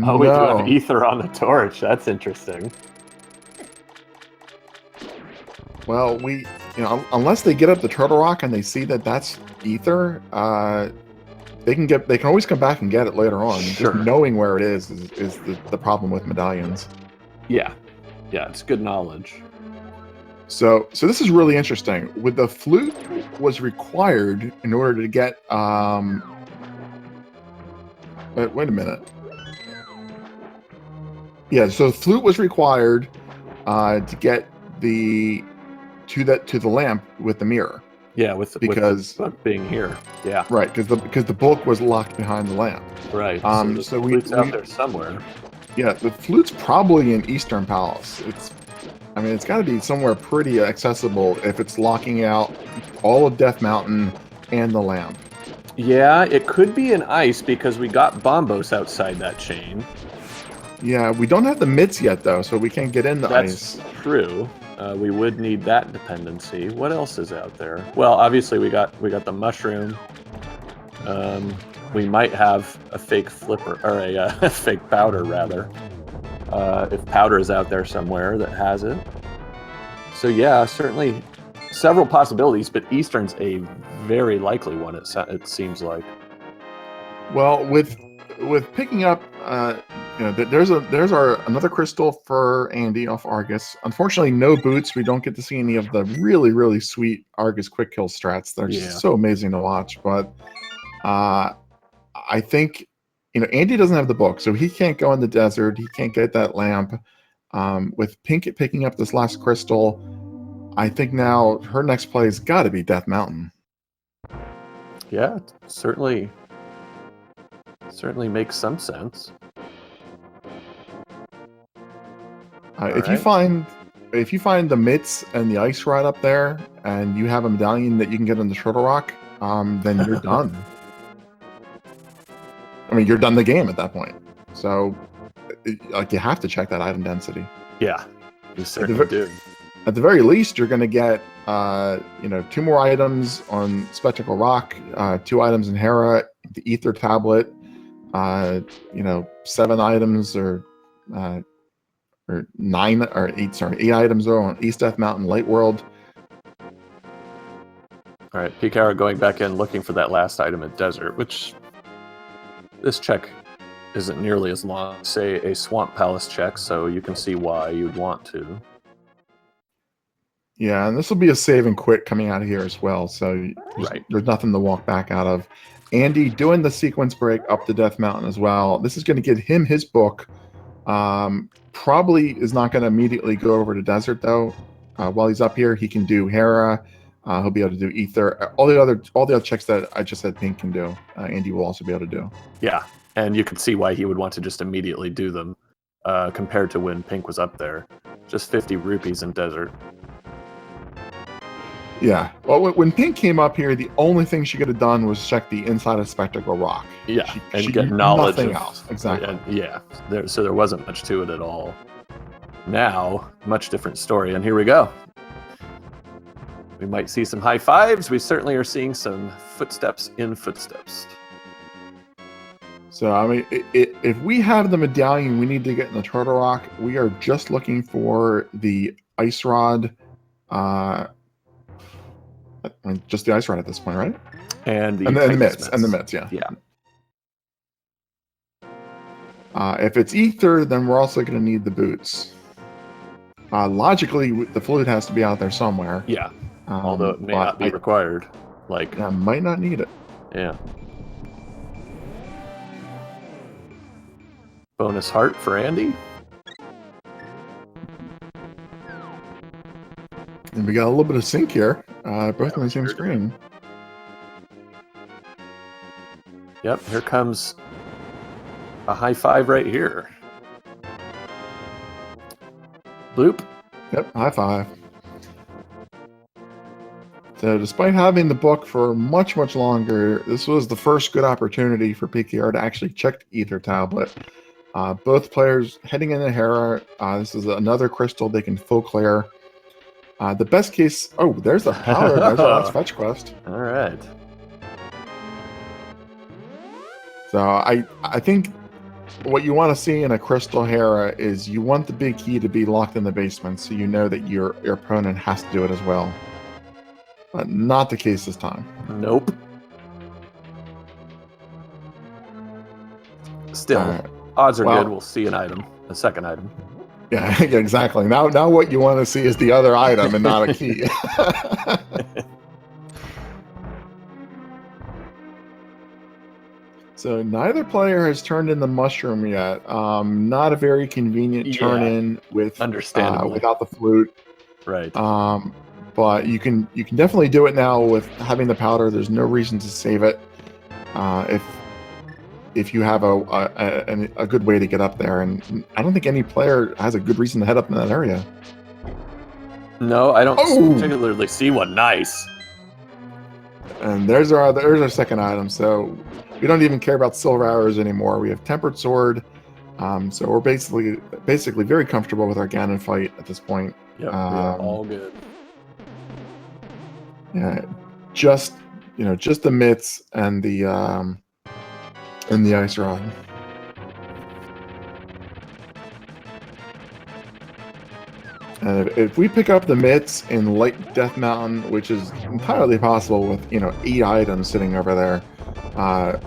Oh, we do have ether on the torch. That's interesting. Well, unless they get up the Turtle Rock and they see that that's ether, they can always come back and get it later on. Sure. Just knowing where it is the problem with medallions. Yeah, it's good knowledge. So this is really interesting. With the flute was required in order to get wait a minute. Yeah, so the flute was required to get to the lamp with the mirror. Yeah, with the book being here. Yeah. Right, because the book was locked behind the lamp. Right. So the flute's out there somewhere. Yeah, the flute's probably in Eastern Palace. It's got to be somewhere pretty accessible if it's locking out all of Death Mountain and the lamp. Yeah, it could be in ice because we got Bombos outside that chain. Yeah, we don't have the mitts yet though, so we can't get in the ice. That's true. We would need that dependency. What else is out there? Well, obviously we got the mushroom. We might have a fake flipper or a fake powder rather. If powder is out there somewhere that has it. So yeah, certainly several possibilities, but Eastern's a very likely one. It seems like. Well, with picking up, there's another crystal for Andy off Argus. Unfortunately, no boots. We don't get to see any of the really, really sweet Argus quick kill strats. They're just so amazing to watch. But I think Andy doesn't have the book, so he can't go in the desert. He can't get that lamp. With Pink picking up this last crystal, I think now her next play has got to be Death Mountain. Yeah, certainly makes some sense. If you find the mitts and the ice rod up there, and you have a medallion that you can get on the Turtle Rock, then you're done. You're done the game at that point. So, you have to check that item density. Yeah, You certainly do. At the very least, you're going to get, 2 more items on Spectacle Rock, 2 items in Hera, the Ether Tablet, 7 items or 9 or 8, sorry, 8 items on East Death Mountain Light World. All right, Picaro going back in looking for that last item at Desert, which this check isn't nearly as long, say, a Swamp Palace check, so you can see why you'd want to. Yeah, and this will be a save and quit coming out of here as well, so Right. there's nothing to walk back out of. Andy doing the sequence break up to Death Mountain as well. This is going to get him his book. Probably is not going to immediately go over to Desert, though. While he's up here, he can do Hera. He'll be able to do Ether. All the other checks that I just said Pink can do, Andy will also be able to do. Yeah, and you can see why he would want to just immediately do them compared to when Pink was up there. Just 50 rupees in Desert. Yeah. Well, when Pink came up here, the only thing she could have done was check the inside of Spectacle Rock. Yeah, and get knowledge nothing of, else. Exactly. Yeah. So there wasn't much to it at all. Now, much different story, and here we go. We might see some high fives. We certainly are seeing some footsteps in footsteps. So, I mean, if we have the medallion we need to get in the Turtle Rock, we are just looking for the Ice Rod. Just the Ice Rod at this point, right? And the mitts. And the mitts, yeah. Yeah. If it's Ether, then we're also going to need the boots. Logically, the flute has to be out there somewhere. Yeah. Although it may not be required. Like, I might not need it. Yeah. Bonus heart for Andy. And we got a little bit of sync here. Both on the same screen. Yep, here comes a high five right here. Bloop. Yep, high five. So despite having the book for much, much longer, this was the first good opportunity for PKR to actually check the Ether Tablet. Both players heading into Hera. This is another crystal they can full clear. The best case... Oh, there's the power. There's the last fetch quest. All right. So I think what you want to see in a crystal Hera is you want the big key to be locked in the basement, so you know that your opponent has to do it as well. But not the case this time. Nope. Still, odds are good. We'll see an item, a second item. Yeah, exactly. Now what you want to see is the other item and not a key. So neither player has turned in the mushroom yet. Not a very convenient turn in with understandably without the flute. Right. But you can definitely do it now with having the powder. There's no reason to save it. If you have a good way to get up there, and I don't think any player has a good reason to head up in that area. No, I don't particularly see one. Nice. And there's our second item. So we don't even care about silver arrows anymore. We have tempered sword. So we're basically very comfortable with our Ganon fight at this point. Yep, all good. Yeah, just the mitts and the ice rod. And if we pick up the mitts in Light Death Mountain, which is entirely possible with 8 items sitting over there,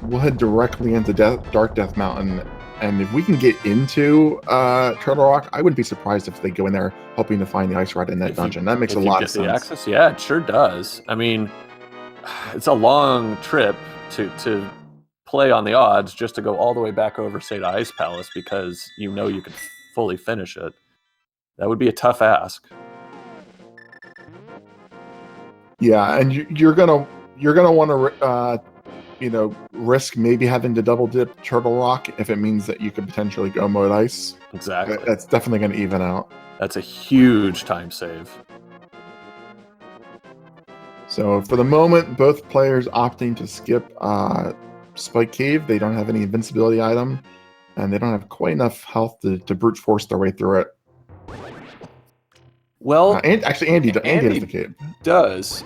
we'll head directly into Dark Death Mountain. And if we can get into Turtle Rock, I wouldn't be surprised if they go in there hoping to find the ice rod in that dungeon. That makes a lot of sense. Access, yeah, it sure does. I mean, it's a long trip to play on the odds just to go all the way back over, say, to Ice Palace because you could fully finish it. That would be a tough ask. Yeah, and you're gonna want to risk maybe having to double dip Turtle Rock if it means that you could potentially go mode ice. Exactly. That's definitely going to even out. That's a huge time save. So for the moment, both players opting to skip Spike Cave. They don't have any invincibility item, and they don't have quite enough health to brute force their way through it. Well, And actually, Andy has the cape. Does.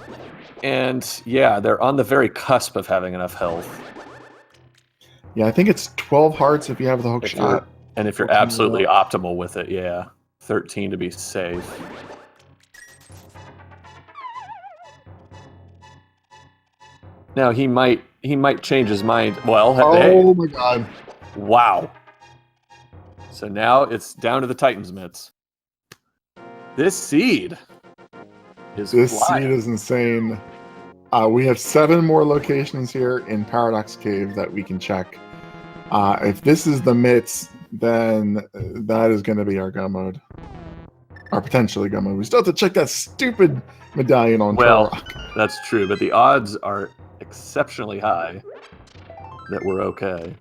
And yeah, they're on the very cusp of having enough health. Yeah, I think it's 12 hearts if you have the hook shot. And if you're absolutely optimal with it, yeah. 13 to be safe. Now he might change his mind. Well, oh my god. Wow. So now it's down to the Titan's mitts. This seed is seed is insane. We have 7 more locations here in Paradox Cave that we can check. If this is the mitts, then that is going to be our go mode. Or potentially go mode. We still have to check that stupid medallion on Turok. That's true, but the odds are exceptionally high that we're okay.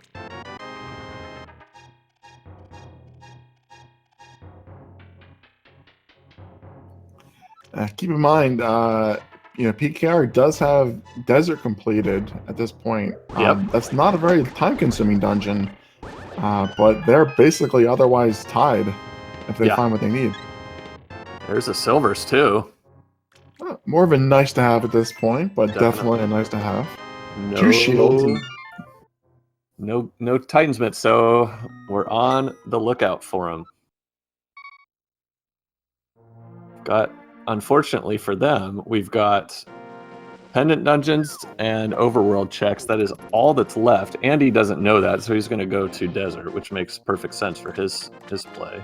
Keep in mind, PKR does have Desert completed at this point. Yep. That's not a very time-consuming dungeon, but they're basically otherwise tied if they find what they need. There's the silvers, too. More of a nice to have at this point, but definitely a nice to have. No, 2 shields. No Titan's mitts, so we're on the lookout for them. Unfortunately for them, we've got pendant dungeons and overworld checks. That is all that's left. Andy doesn't know that, so he's going to go to desert, which makes perfect sense for his play.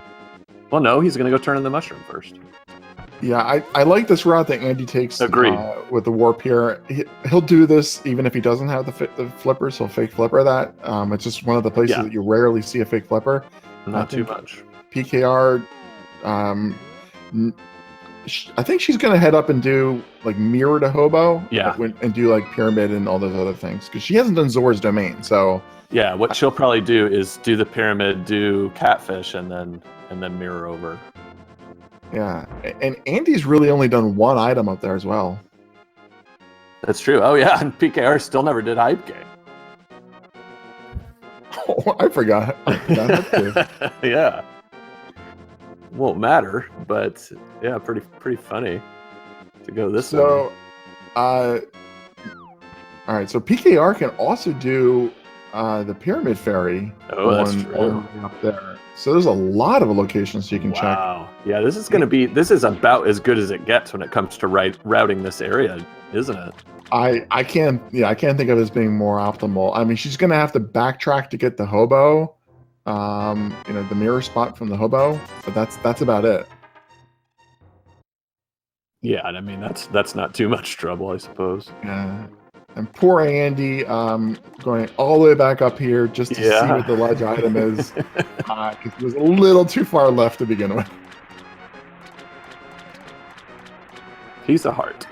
Well, no, he's going to go turn in the mushroom first. Yeah, I like this route that Andy takes. Agreed. With the warp here. He'll do this even if he doesn't have the flippers. He'll fake flipper that. It's just one of the places that you rarely see a fake flipper. Not too much. PKR, I think she's going to head up and do like mirror to hobo. Yeah. And do like pyramid and all those other things. Because she hasn't done Zora's domain, so. Yeah, what she'll probably do is do the pyramid, do catfish, and then mirror over. Yeah, and Andy's really only done 1 item up there as well. That's true. Oh yeah, and PKR still never did hype game. Oh, I forgot. Yeah. Won't matter, but yeah, pretty funny to go this way. So, all right. So PKR can also do the Pyramid Fairy. Oh, that's true. Up there. So there's a lot of locations you can check. Wow. Yeah, this is about as good as it gets when it comes to routing this area, isn't it? I can't think of it as being more optimal. I mean, she's gonna have to backtrack to get the hobo, the mirror spot from the hobo, but that's about it. Yeah, I mean that's not too much trouble, I suppose. Yeah. And poor Andy, going all the way back up here just to see what the ledge item is, because it was a little too far left to begin with. Piece of heart.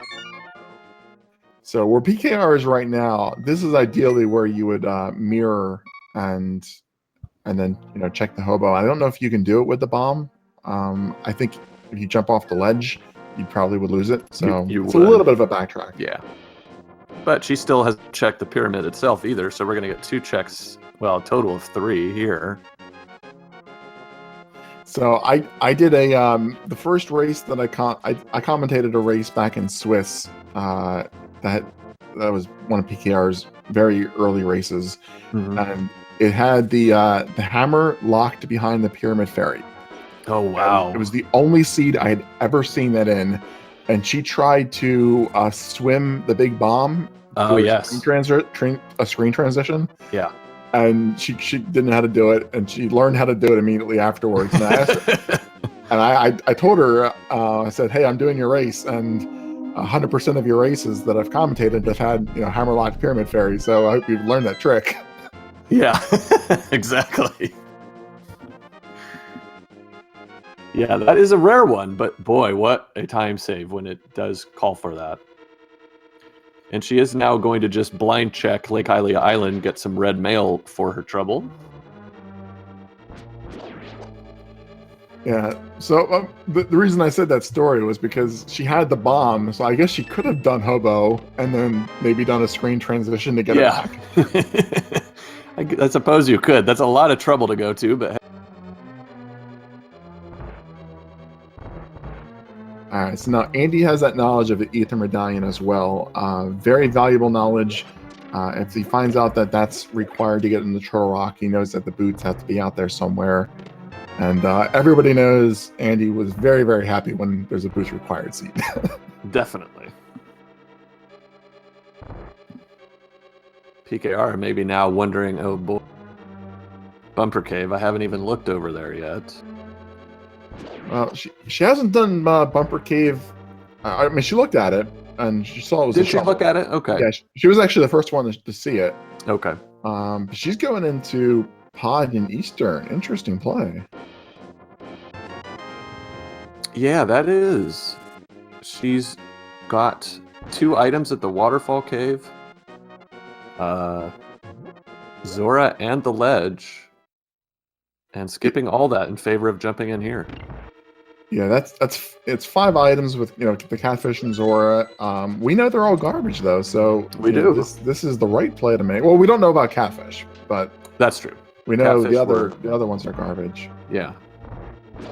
So where PKR is right now, this is ideally where you would mirror and then check the hobo. I don't know if you can do it with the bomb. I think if you jump off the ledge, you probably would lose it. So it's a little bit of a backtrack. Yeah. But she still hasn't checked the pyramid itself either, so we're going to get 2 checks, well, a total of 3 here. So I did the first race that I commentated a race back in Swiss that was one of PKR's very early races, and it had the hammer locked behind the Pyramid Fairy. Oh wow! And it was the only seed I had ever seen that in. And she tried to swim the big bomb. Oh, yes. A screen transition. Yeah. And she didn't know how to do it, and she learned how to do it immediately afterwards. And I asked her, and I told her, I said, hey, I'm doing your race, and 100% of your races that I've commentated have had hammer-locked Pyramid Fairy, so I hope you've learned that trick. Yeah, exactly. Yeah, that is a rare one, but boy, what a time save when it does call for that. And she is now going to just blind check Lake Hylia Island, get some red mail for her trouble. Yeah, so the reason I said that story was because she had the bomb, so I guess she could have done hobo and then maybe done a screen transition to get it back. I suppose you could. That's a lot of trouble to go to, but right, so now Andy has that knowledge of the Ether Medallion as well. Very valuable knowledge. If he finds out that that's required to get in the Troll Rock, he knows that the boots have to be out there somewhere. And everybody knows Andy was very, very happy when there's a boots required seat. Definitely. PKR maybe now wondering, oh boy, Bumper Cave, I haven't even looked over there yet. Well, she hasn't done Bumper Cave. I mean, she looked at it and she saw it was. Did she look at it? Okay. Yeah, she was actually the first one to see it. Okay. She's going into Pod and Eastern. Interesting play. Yeah, that is. She's got 2 items at the Waterfall Cave. Zora and the Ledge. And skipping all that in favor of jumping in here. Yeah, it's 5 items with the Catfish and Zora. We know they're all garbage though, so we do. This is the right play to make. Well, we don't know about Catfish, but that's true. We know the other ones are garbage. Yeah,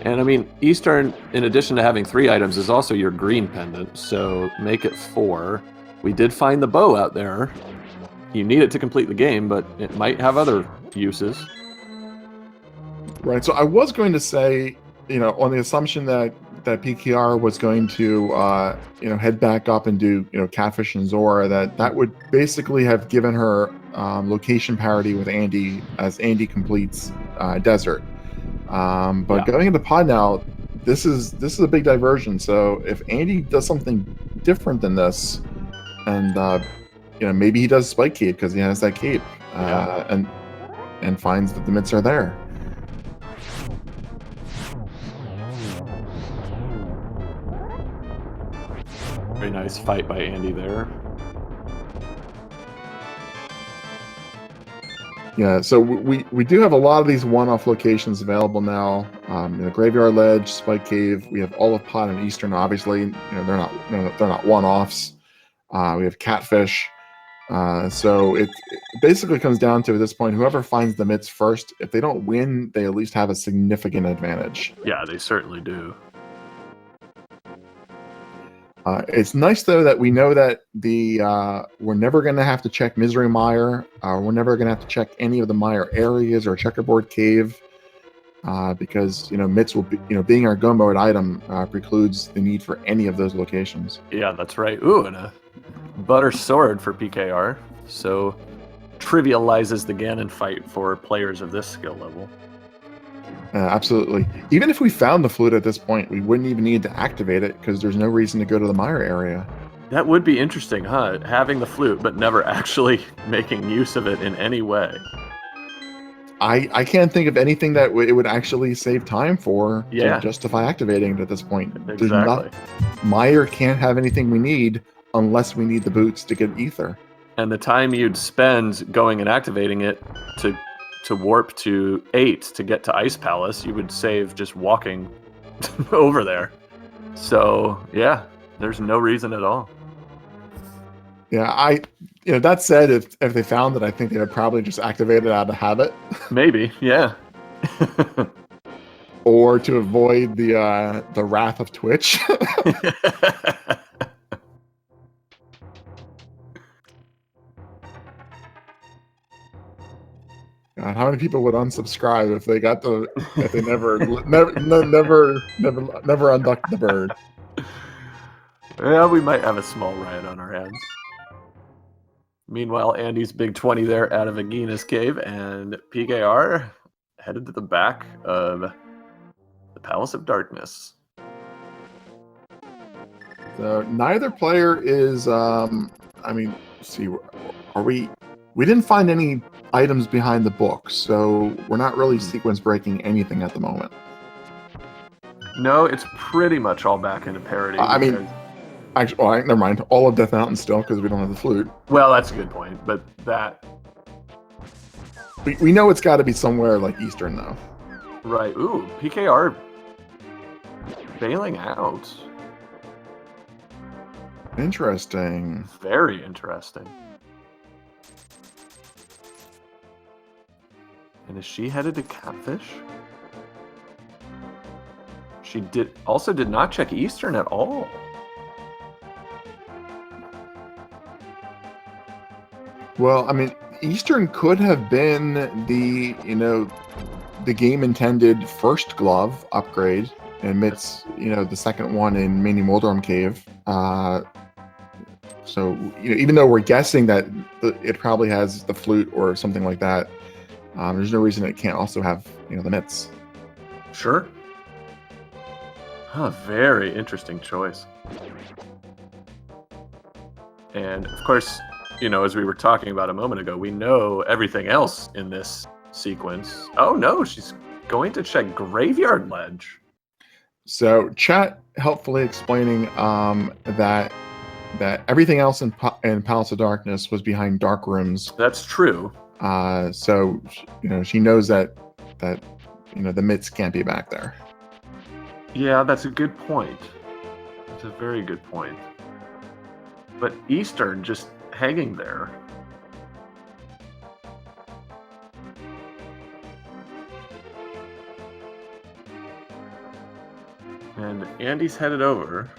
and I mean Eastern, in addition to having 3 items, is also your green pendant. So make it 4. We did find the bow out there. You need it to complete the game, but it might have other uses. Right. So I was going to say, on the assumption that PKR was going to, head back up and do, Catfish and Zora, that would basically have given her location parity with Andy as Andy completes Desert. But going into Pod now, this is a big diversion. So if Andy does something different than this, and maybe he does Spike Cape because he has that cape, and finds that the mitts are there. Very nice fight by Andy there. Yeah, so we do have a lot of these one-off locations available now. Graveyard Ledge, Spike Cave. We have all of Pod and Eastern. Obviously, they're not one-offs. We have Catfish. So it basically comes down to, at this point, whoever finds the mitts first. If they don't win, they at least have a significant advantage. Yeah, they certainly do. It's nice though that we know that we're never going to have to check Misery Mire. We're never going to have to check any of the Mire areas or Checkerboard Cave, because mitts will be, being our go mode item precludes the need for any of those locations. Yeah, that's right. Ooh, and a butter sword for PKR, so trivializes the Ganon fight for players of this skill level. Absolutely. Even if we found the flute at this point, we wouldn't even need to activate it because there's no reason to go to the Mire area. That would be interesting, huh? Having the flute, but never actually making use of it in any way. I can't think of anything that it would actually save time for to justify activating it at this point. Exactly. Mire can't have anything we need unless we need the boots to get ether. And the time you'd spend going and activating it to warp to 8 to get to Ice Palace, you would save just walking over there. So yeah, there's no reason at all. Yeah, that said, if they found it, I think they would probably just activate it out of habit. Maybe, yeah. Or to avoid the wrath of Twitch. God, how many people would unsubscribe if they never unducked the bird? Yeah, we might have a small riot on our hands. Meanwhile, Andy's big 20 there out of Agina's cave, and PKR headed to the back of the Palace of Darkness. So neither player is. See, we didn't find any items behind the book, so we're not really sequence breaking anything at the moment. No, it's pretty much all back into parity. Actually, never mind. All of Death Mountain still, because we don't have the flute. Well, that's a good point, but that... We know it's got to be somewhere like Eastern, though. Right. Ooh, PKR bailing out. Interesting. Very interesting. And is she headed to Catfish? She did not check Eastern at all. Well, I mean, Eastern could have been the, the game intended first glove upgrade, and it's, the second one in Mini Moldorm Cave. So, even though we're guessing that it probably has the flute or something like that, there's no reason it can't also have, the mitts. Sure. Huh, very interesting choice. And of course, as we were talking about a moment ago, we know everything else in this sequence. Oh no, she's going to check Graveyard Ledge. So chat helpfully explaining that everything else in Palace of Darkness was behind dark rooms. That's true. So she knows that the mitts can't be back there. Yeah, that's a good point. That's a very good point. But Eastern just hanging there. And Andy's headed over.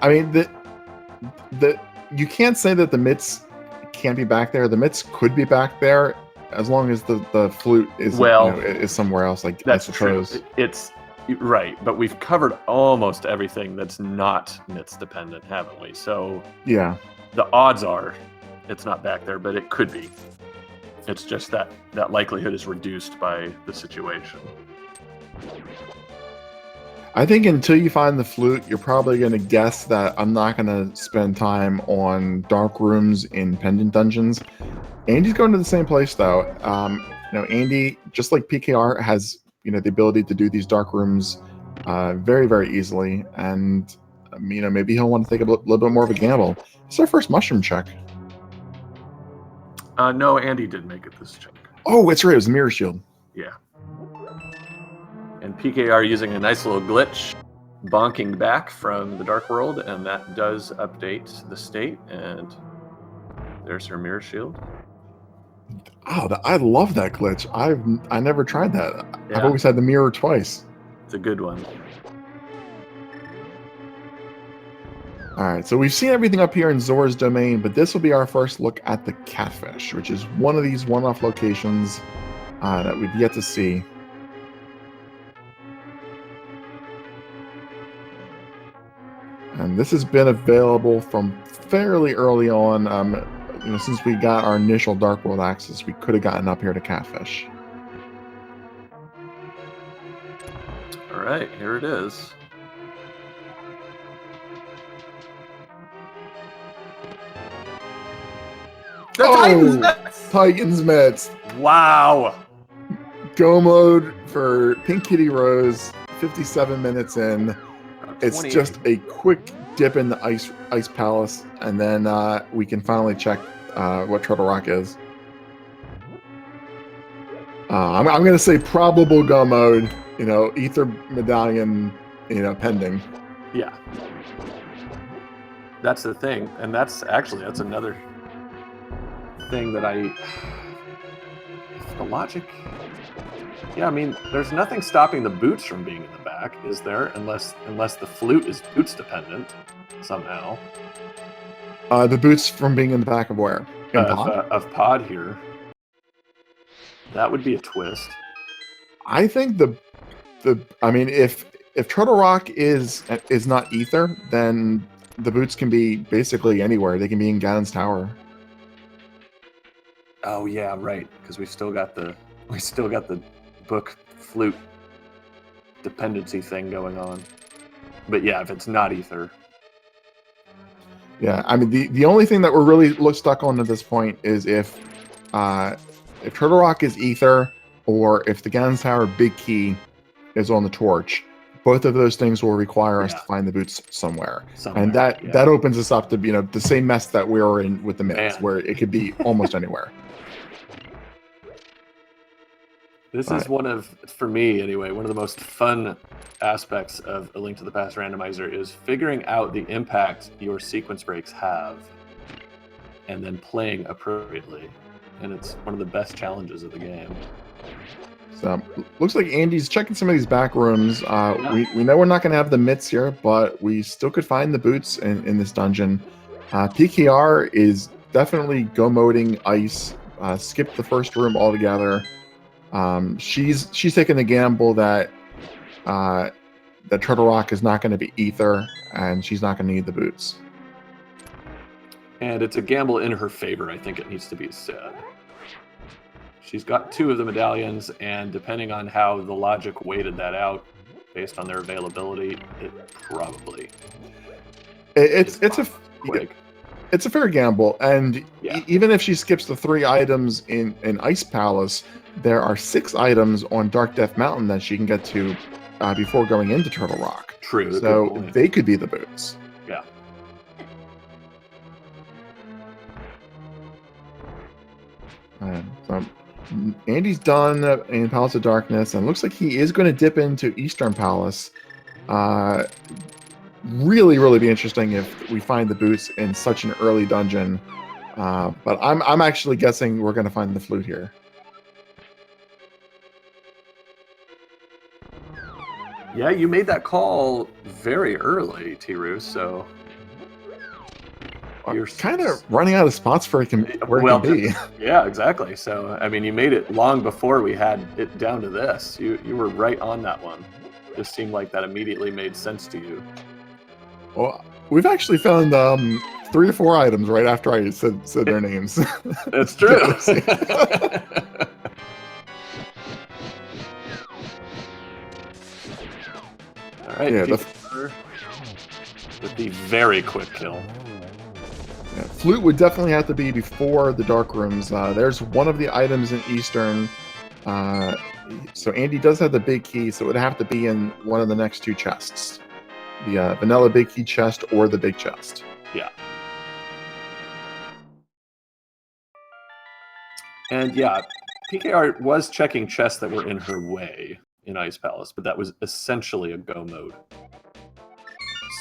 I mean, the you can't say that the mitts can't be back there. The mitts could be back there as long as the flute is is somewhere else. Like, that's I suppose true. It's right, but we've covered almost everything that's not mitts dependent, haven't we? So yeah, the odds are it's not back there, but it could be. It's just that likelihood is reduced by the situation. I think until you find the flute, you're probably going to guess that I'm not going to spend time on dark rooms in pendant dungeons. Andy's going to the same place, though. Andy, just like PKR, has the ability to do these dark rooms very, very easily, and maybe he'll want to take a little bit more of a gamble. It's our first mushroom check. No, Andy did make it this check. Oh, it's right. It was Mirror Shield. Yeah. And PKR using a nice little glitch, bonking back from the Dark World, and that does update the state, and there's her Mirror Shield. Oh, I love that glitch. I never tried that. Yeah. I've always had the mirror twice. It's a good one. All right, so we've seen everything up here in Zora's domain, but this will be our first look at the Catfish, which is one of these one-off locations that we've yet to see. And this has been available from fairly early on. Since we got our initial Dark World access, we could have gotten up here to Catfish. All right, here it is. The Titan's Mitts! Titan's Mitts! Wow! Go mode for PinkKittyRose, 57 minutes in. It's just a quick dip in the ice palace, and then we can finally check what Turtle Rock is. I'm going to say probable go mode. Ether medallion. Pending. Yeah, that's the thing, and that's another thing that the logic. Yeah, I mean, there's nothing stopping the boots from being in the back, is there? Unless the flute is boots dependent somehow. The boots from being in the back of where? Of Pod here. That would be a twist. I think if Turtle Rock is not Ether, then the boots can be basically anywhere. They can be in Ganon's Tower. Oh yeah, right. Because we still got the book flute dependency thing going on. But yeah, if it's not Ether. Yeah, I mean the only thing that we're really stuck on at this point is if Turtle Rock is Ether, or if the Ganon's Tower big key is on the torch. Both of those things will require us to find the boots somewhere. And that opens us up to the same mess that we were in with the mitts, where it could be almost anywhere. This is for me anyway, one of the most fun aspects of A Link to the Past Randomizer is figuring out the impact your sequence breaks have and then playing appropriately. and it's one of the best challenges of the game. So looks like Andy's checking some of these back rooms. We know we're not going to have the mitts here, but we still could find the boots in this dungeon. PKR is definitely go moding ice. Skip the first room altogether. She's taking the gamble that Turtle Rock is not going to be ether, and she's not going to need the boots. And it's a gamble in her favor, I think it needs to be said. She's got 2 of the medallions, and depending on how the logic weighted that out, based on their availability, it probably it's a fair gamble. And even if she skips the 3 items in Ice Palace, there are 6 items on Dark Death Mountain that she can get to before going into Turtle Rock. True. So they could be the boots. Yeah. So Andy's done in Palace of Darkness, and it looks like he is going to dip into Eastern Palace. Really be interesting if we find the boots in such an early dungeon. But I'm actually guessing we're going to find the flute here. Yeah, you made that call very early, T-Roo, so... You're kind of running out of spots where it can be. Yeah, exactly. So, I mean, you made it long before we had it down to this. You were right on that one. Just seemed like that immediately made sense to you. Well, we've actually found 3 or 4 items right after I said their names. It's true. All right. Yeah, with the very quick kill. Yeah, flute would definitely have to be before the dark rooms. There's one of the items in Eastern. So Andy does have the big key, so it would have to be in one of the next 2 chests. The vanilla big key chest or the big chest. Yeah. And yeah, PKR was checking chests that were in her way in Ice Palace, but that was essentially a go mode.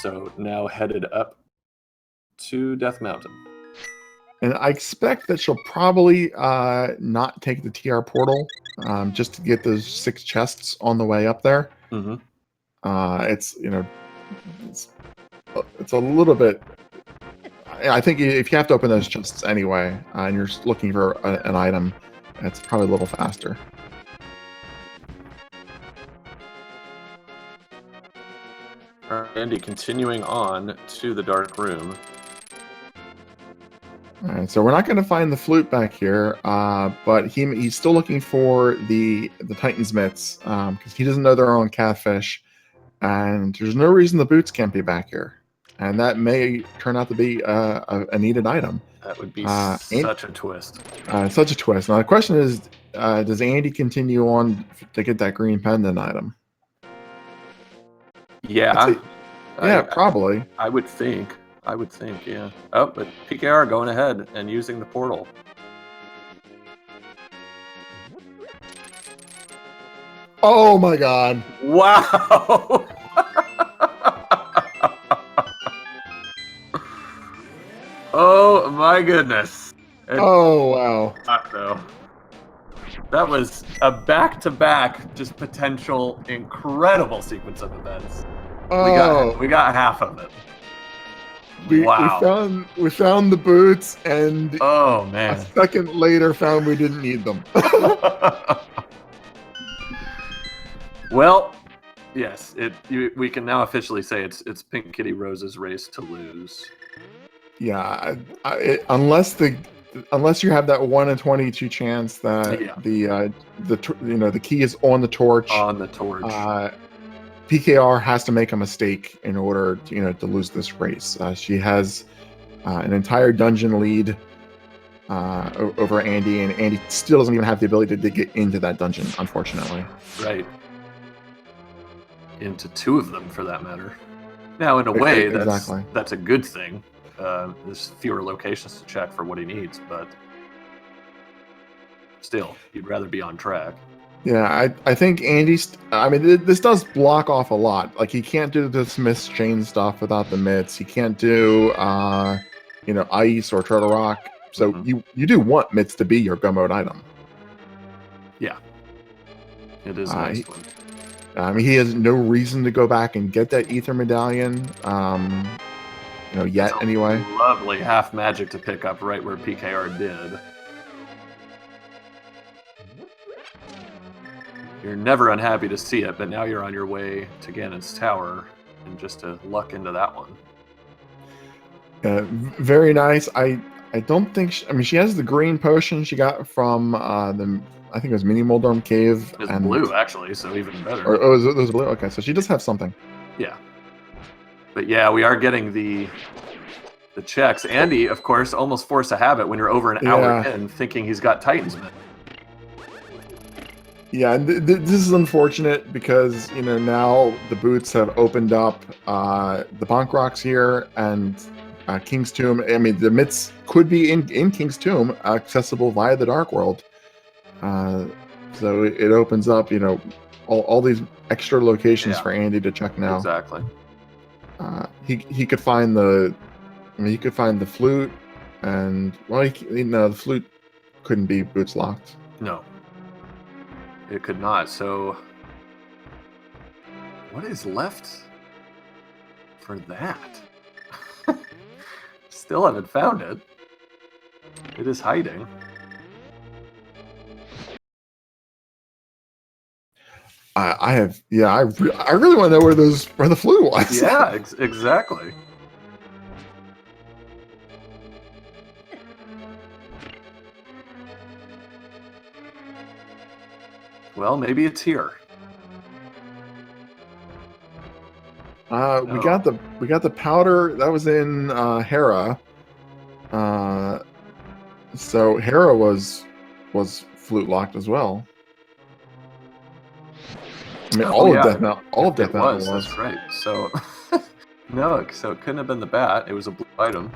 So now headed up to Death Mountain. And I expect that she'll probably not take the TR portal just to get those 6 chests on the way up there. Mm-hmm. It's a little bit. I think if you have to open those chests anyway, and you're looking for an item, it's probably a little faster. Andy continuing on to the dark room. All right, so we're not going to find the flute back here, but he's still looking for the Titan's mitts because he doesn't know they're on Catfish, and there's no reason the boots can't be back here, and that may turn out to be a needed item. That would be such a twist. Such a twist. Now the question is, does Andy continue on to get that green pendant item? Yeah. Probably. I would think, yeah. Oh, but PKR going ahead and using the portal. Oh my god. Wow! Oh my goodness. Oh wow. No. That was a back-to-back, just potential incredible sequence of events. Oh. We got half of it. Wow. We found the boots, and oh man, a second later found we didn't need them. Well, yes, we can now officially say it's PinkKittyRose's race to lose. Yeah, unless you have that 1 in 22 chance that the key is on the torch. On the torch. PKR has to make a mistake in order to lose this race. She has an entire dungeon lead over Andy, and Andy still doesn't even have the ability to get into that dungeon, unfortunately. Right. Into 2 of them, for that matter. Now, in a way, that's a good thing. There's fewer locations to check for what he needs, but still, you'd rather be on track. Yeah, I think Andy's. I mean, this does block off a lot. Like, he can't do the Smith's chain stuff without the mitts. He can't do, ice or Turtle Rock So you do want mitts to be your go mode item. Yeah, it is a nice one. I mean, he has no reason to go back and get that ether medallion. Yet anyway. Lovely half magic to pick up right where PKR did. You're never unhappy to see it, but now you're on your way to Ganon's tower, and just to luck into that one. Very nice. I don't think she has the green potion she got from I think it was Mini Moldorm Cave. It's blue actually, so even better. Or it was blue. Okay, so she does have something. Yeah. But yeah, we are getting the checks. Andy, of course, almost forced a habit when you're over an hour in, thinking he's got Titan's Mint. Yeah, this is unfortunate because now the boots have opened up the Bonk Rocks here and King's Tomb. I mean, the mitts could be in King's Tomb, accessible via the Dark World. So it opens up, all these extra locations for Andy to check now. Exactly. He could find the flute, and the flute couldn't be boots locked. No, it could not. So what is left for that? Still haven't found it. It is hiding. I really want to know where the flute was. Yeah, exactly. Well, maybe it's here. We got the powder that was in Hera. So Hera was flute locked as well. I mean, all of Death Mountain was. That's right. So no, so it couldn't have been the bat. It was a blue item.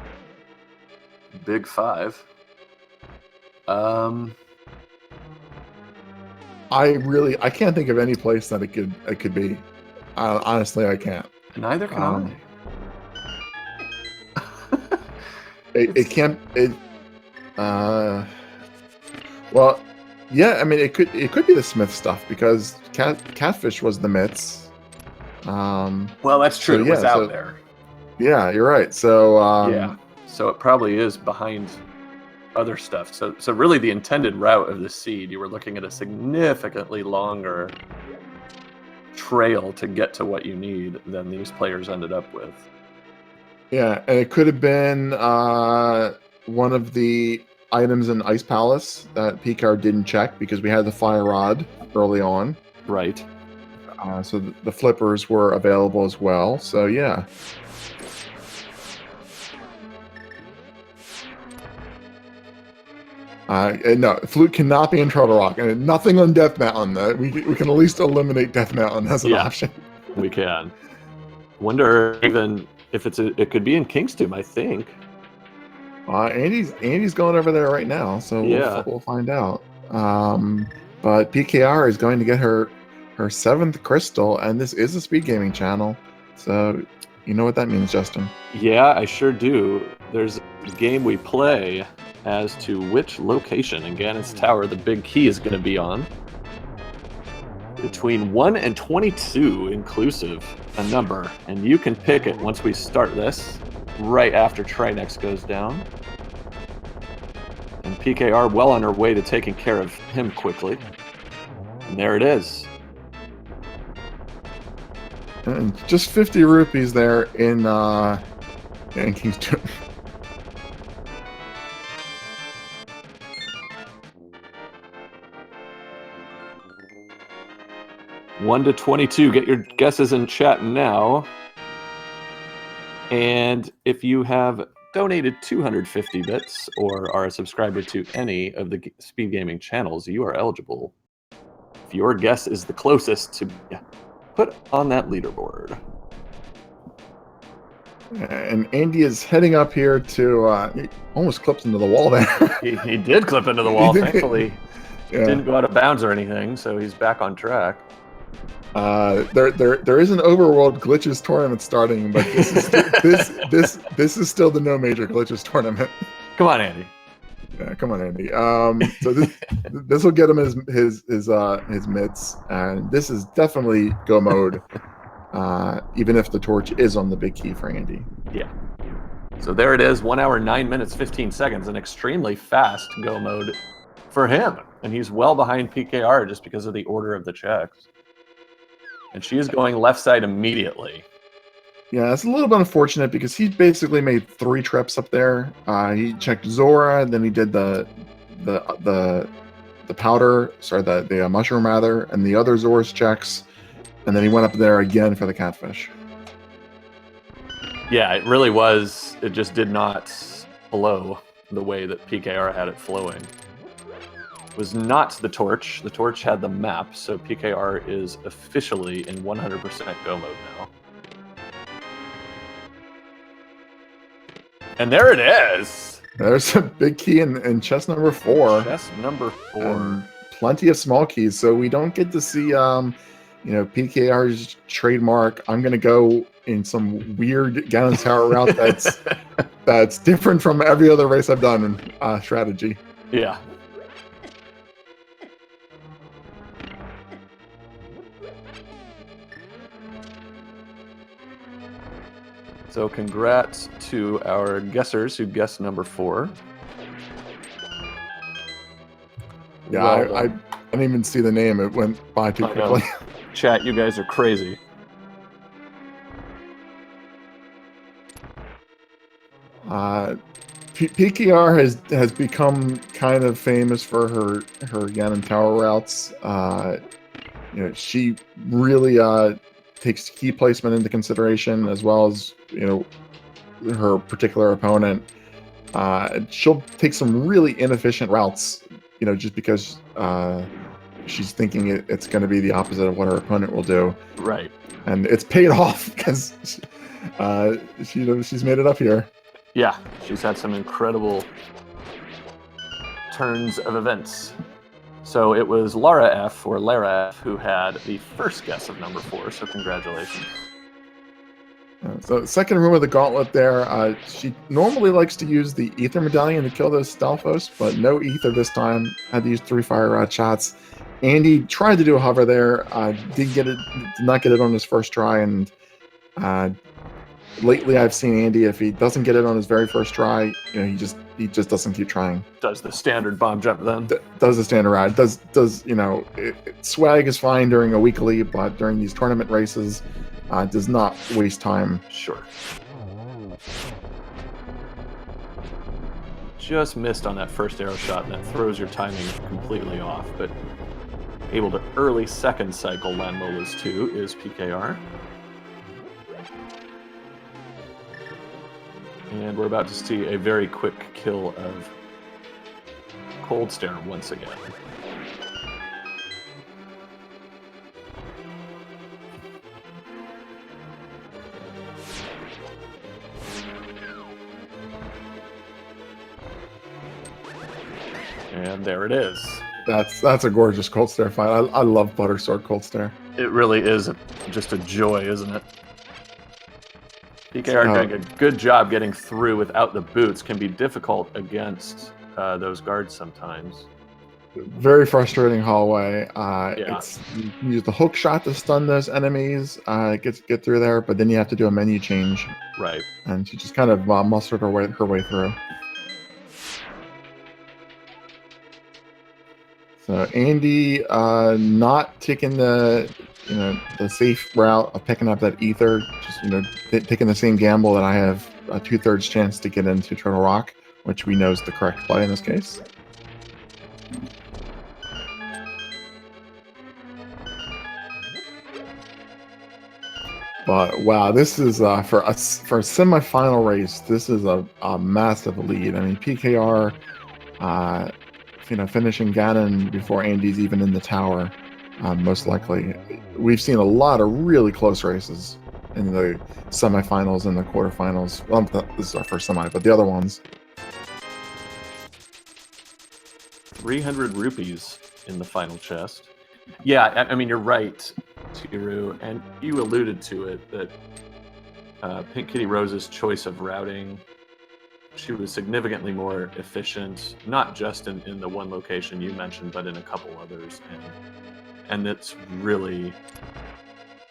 Big 5. I can't think of any place that it could be. Honestly, I can't. Neither can I. It can't. Well, yeah. I mean, it could be the Smith stuff because Catfish was the mitts. Well, that's true. It was out there. Yeah, you're right. So yeah. So it probably is behind other stuff. So really, the intended route of the seed, you were looking at a significantly longer trail to get to what you need than these players ended up with. Yeah, and it could have been one of the items in Ice Palace that PKR didn't check because we had the Fire Rod early on. Right. So the flippers were available as well. So yeah. No, flute cannot be in Turtle Rock, and nothing on Death Mountain. We can at least eliminate Death Mountain as an option. We can. Wonder even if it could be in King's Tomb, I think. Andy's going over there right now, so we'll find out. But PKR is going to get her 7th crystal, and this is a speed gaming channel, so you know what that means, Justin. Yeah, I sure do. There's a game we play as to which location in Ganon's Tower the big key is going to be on. Between 1 and 22 inclusive, a number, and you can pick it once we start this, right after Trinex goes down. And PKR well on her way to taking care of him quickly. And there it is. And just 50 rupees there in King's Tomb. 1 to 22. Get your guesses in chat now. And if you have donated 250 bits or are a subscriber to any of the Speed Gaming channels, you are eligible. If your guess is the closest to put on that leaderboard. And Andy is heading up here to he almost clips into the wall there. he did clip into the wall, thankfully. Didn't go out of bounds or anything, so he's back on track. There is an overworld glitches tournament starting, but this is still the no major glitches tournament. Come on, Andy. Yeah, come on, Andy. So this will get him his mitts, and this is definitely go mode. Even if the torch is on the big key for Andy. Yeah. So there it is, 1 hour, 9 minutes, 15 seconds, an extremely fast go mode for him. And he's well behind PKR just because of the order of the checks. And she is going left side immediately. Yeah, it's a little bit unfortunate because he basically made 3 trips up there. He checked Zora, then he did the powder, sorry, the mushroom rather, and the other Zora's checks, and then he went up there again for the catfish. Yeah, it really was. It just did not flow the way that PKR had it flowing. It was not the torch. The torch had the map, so PKR is officially in 100% go mode now. And there it is! There's a big key in chest number 4. Chest number 4. Plenty of small keys, so we don't get to see PKR's trademark. I'm gonna go in some weird Ganon Tower route that's different from every other race I've done in strategy. Yeah. So congrats to our guessers who guessed number 4. Yeah, well, I didn't even see the name. It went by too quickly. Chat, you guys are crazy. PKR has become kind of famous for her Ganon Tower routes. She really takes key placement into consideration, as well as her particular opponent. She'll take some really inefficient routes, just because she's thinking it's going to be the opposite of what her opponent will do. Right. And it's paid off because she's made it up here. Yeah, she's had some incredible turns of events. So it was Lara F who had the first guess of number 4, so congratulations. So second room of the gauntlet there, she normally likes to use the ether medallion to kill those Stalfos, but no ether this time. Had to use 3 fire rod shots. Andy tried to do a hover there, did not get it on his first try, and lately I've seen Andy, if he doesn't get it on his very first try, he just doesn't keep trying. Does the standard bomb jump then? Does the standard ride. Does swag is fine during a weekly, but during these tournament races, does not waste time. Sure. Just missed on that first arrow shot, and that throws your timing completely off, but able to early second cycle Landmola's 2 is PKR. And we're about to see a very quick kill of Cold Stare once again. And there it is. That's a gorgeous Cold Stare fight. I love Butter Sword Cold Stare. It really is just a joy, isn't it? PKR doing a good job getting through without the boots. Can be difficult against those guards sometimes. Very frustrating hallway. Yeah. You can use the hook shot to stun those enemies, get through there, but then you have to do a menu change. Right. And she just kind of mustered her way through. So Andy not taking the safe route of picking up that ether, just taking the same gamble that I have a 2/3 chance to get into Turtle Rock, which we know is the correct play in this case. But wow, this is for a semifinal race. This is a massive lead. I mean, PKR, finishing Ganon before Andy's even in the tower, most likely. We've seen a lot of really close races in the semifinals and the quarterfinals. Well, this is our first semi, but the other ones. 300 rupees in the final chest. Yeah, I mean, you're right, Tiru, and you alluded to it, that PinkKittyRose's choice of routing she was significantly more efficient, not just in the one location you mentioned, but in a couple others, and it's really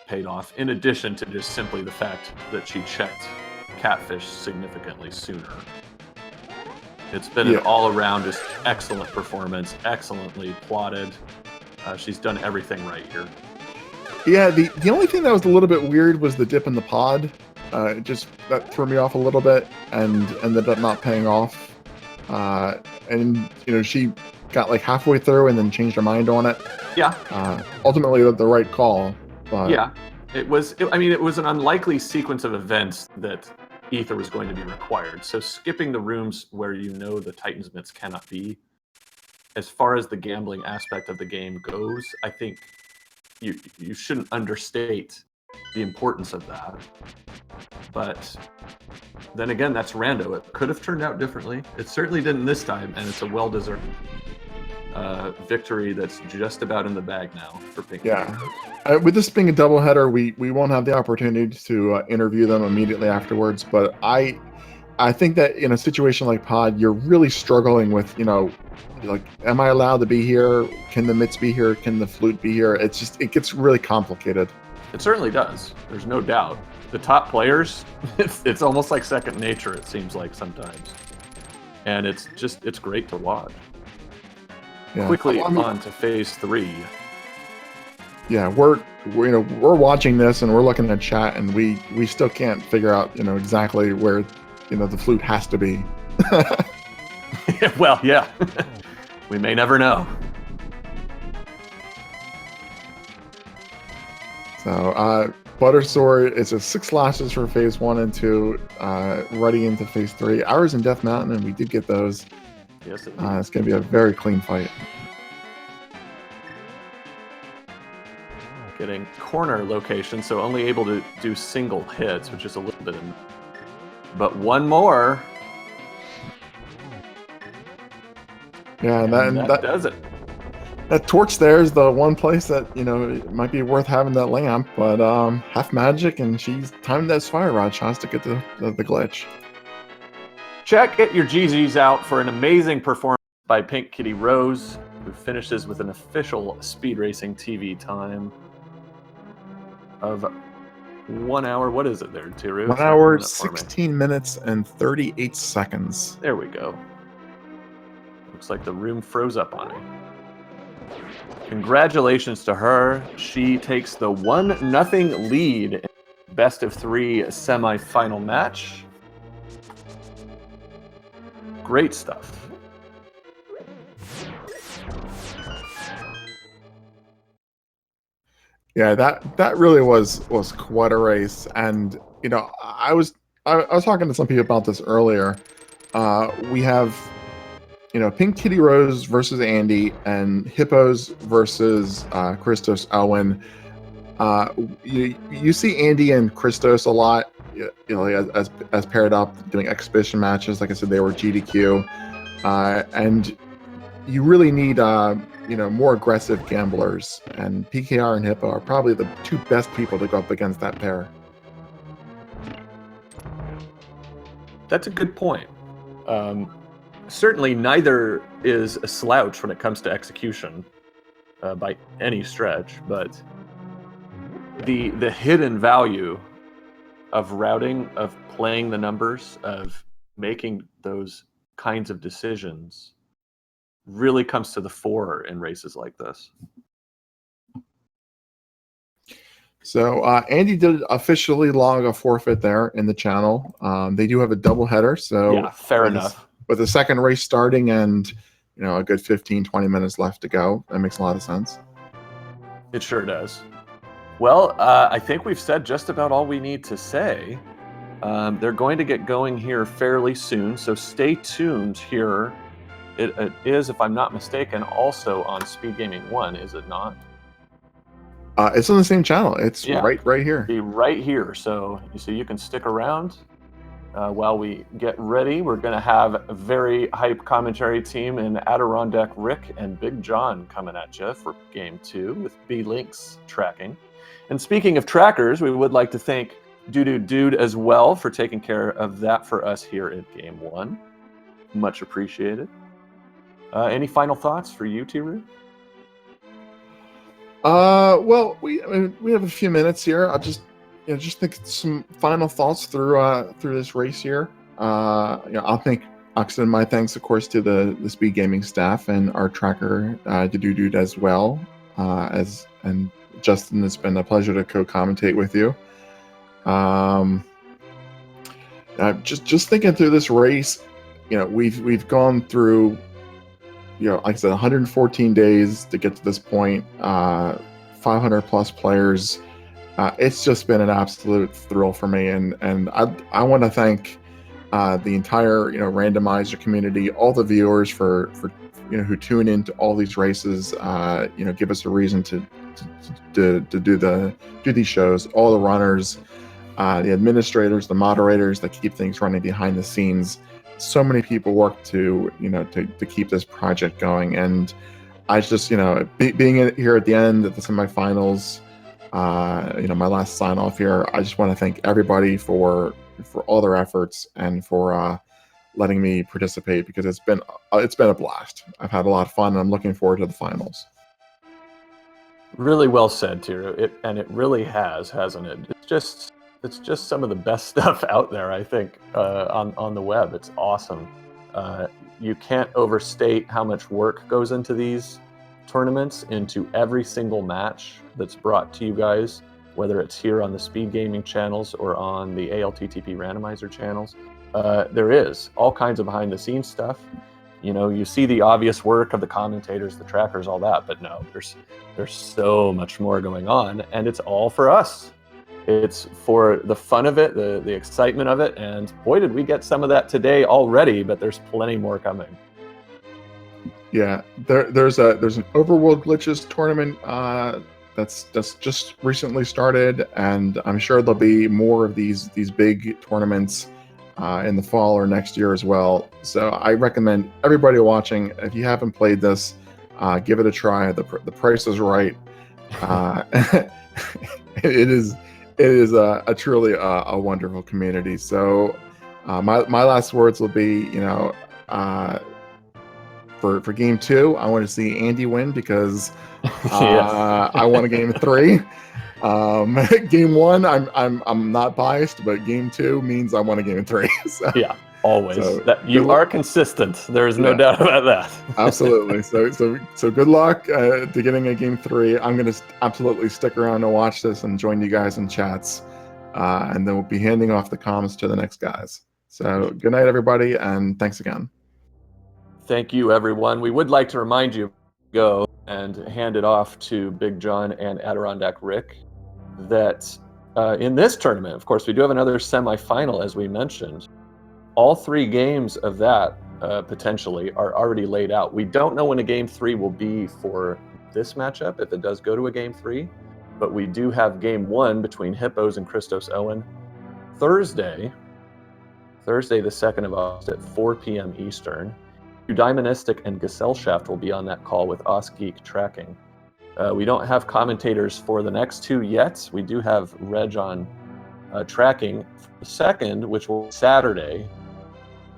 paid off. In addition to just simply the fact that she checked catfish significantly sooner. It's been an all-around just excellent performance, excellently plotted. She's done everything right here. Yeah, the only thing that was a little bit weird was the dip in the pod. That threw me off a little bit and ended up not paying off. And she got like halfway through and then changed her mind on it. Yeah. Ultimately, the right call. But yeah, it was an unlikely sequence of events that Ether was going to be required. So skipping the rooms where the Titan's mitts cannot be, as far as the gambling aspect of the game goes, I think you shouldn't understate the importance of that. But then again, that's rando. It could have turned out differently. It certainly didn't this time, and it's a well-deserved victory that's just about in the bag now for Pink. Yeah. With this being a doubleheader, we won't have the opportunity to interview them immediately afterwards, but I think that in a situation like Pod, you're really struggling with, like, am I allowed to be here? Can the mitts be here? Can the flute be here? It gets really complicated. It certainly does. There's no doubt. The top players, it's almost like second nature, it seems like sometimes. And it's great to watch. Yeah. Quickly on to phase 3. Yeah, we're watching this and we're looking at chat and we still can't figure out, exactly where, the flute has to be. Well, yeah. We may never know. So, Buttersword, it's a 6 lashes for phase 1 and 2, ready into phase 3. Hours in Death Mountain, and we did get those. Yes, it's going to be a very clean fight. Getting corner location, so only able to do single hits, which is a little bit. But one more. Yeah, and that does it. That torch there is the one place that, it might be worth having that lamp, but half magic, and she's timed those fire rod shots to get the glitch. Get your GGs out for an amazing performance by PinkKittyRose, who finishes with an official Speed Racing TV time of 1 hour. What is it there, Tiru? 1 hour, 16 minutes, and 38 seconds. There we go. Looks like the room froze up on me. Congratulations to her. She takes the 1-0 lead in best of 3 semi-final match. Great stuff. Yeah, that really was quite a race, and I was talking to some people about this earlier. We have PinkKittyRose versus Andy and Hippos versus Christos Elwin. You see Andy and Christos a lot, as paired up doing exhibition matches. Like I said, they were GDQ, and you really need more aggressive gamblers. And PKR and Hippo are probably the 2 best people to go up against that pair. That's a good point. Certainly neither is a slouch when it comes to execution by any stretch, but the hidden value of routing, of playing the numbers, of making those kinds of decisions really comes to the fore in races like this. So Andy did officially log a forfeit there in the channel. They do have a doubleheader, so yeah, fair enough. With the second race starting and a good 15-20 minutes left to go, that makes a lot of sense. It sure does. Well, I think we've said just about all we need to say. They're going to get going here fairly soon, so stay tuned here. It is, if I'm not mistaken, also on Speed Gaming 1, is it not? It's on the same channel. It's right here. Be right here, so you can stick around. While we get ready, we're going to have a very hype commentary team in Adirondack Rick and Big John coming at you for Game 2 with B-Links tracking. And speaking of trackers, we would like to thank Dude as well for taking care of that for us here at Game 1. Much appreciated. Any final thoughts for you, Tiru? Well, we have a few minutes here. I'll just think some final thoughts through this race here. I'll extend my thanks, of course, to the Speed Gaming staff and our tracker, Dude as well. And Justin, it's been a pleasure to co-commentate with you. Just thinking through this race, we've gone through, like I said, 114 days to get to this point, 500 plus players. It's just been an absolute thrill for me, and I want to thank the entire randomizer community, all the viewers for who tune into all these races, give us a reason to do these shows, all the runners, the administrators, the moderators that keep things running behind the scenes. So many people work to keep this project going, and I just being here at the end of the semifinals, my last sign off here, I just want to thank everybody for all their efforts and for letting me participate, because it's been a blast. I've had a lot of fun, and I'm looking forward to the finals. Really well said, Tiru. It really has, hasn't it? It's just some of the best stuff out there, I think, on the web. It's awesome. You can't overstate how much work goes into these tournaments, into every single match that's brought to you guys, whether it's here on the Speed Gaming channels or on the ALTTP Randomizer channels. There is all kinds of behind-the-scenes stuff. You see the obvious work of the commentators, the trackers, all that, but no, there's so much more going on, and it's all for us. It's for the fun of it, the excitement of it, and boy, did we get some of that today already, but there's plenty more coming. Yeah, there's an Overworld Glitches tournament that's just recently started, and I'm sure there'll be more of these big tournaments in the fall or next year as well. So I recommend everybody watching, if you haven't played this, give it a try. The price is right. It is a truly a wonderful community. So my last words will be, for game 2, I want to see Andy win, because I want a game 3. Game 1, I'm not biased, but game 2 means I want a game 3. So, yeah, always. So, you are consistent. There is no doubt about that. Absolutely. So good luck to getting a game 3. I'm going to absolutely stick around to watch this and join you guys in chats, and then we'll be handing off the comms to the next guys. So good night, everybody, and thanks again. Thank you, everyone. We would like to remind you, go and hand it off to Big John and Adirondack Rick, that in this tournament, of course, we do have another semifinal, as we mentioned. All 3 games of that potentially are already laid out. We don't know when a game 3 will be for this matchup, if it does go to a game 3, but we do have game 1 between Hippos and Christos Owen Thursday the 2nd of August at 4 p.m. Eastern. Diamonistic and Gesellschaft will be on that call with OsGeek tracking. We don't have commentators for the next 2 yet. We do have Reg on tracking for the 2nd, which will be Saturday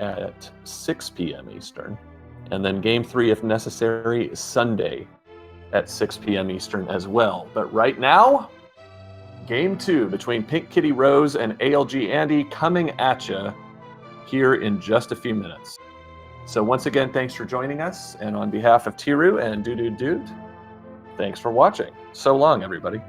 at 6 p.m. Eastern. And then game 3, if necessary, Sunday at 6 p.m. Eastern as well. But right now, game 2 between PinkKittyRose and ALG Andy coming at you here in just a few minutes. So once again, thanks for joining us. And on behalf of Tiru and Dude, thanks for watching. So long, everybody.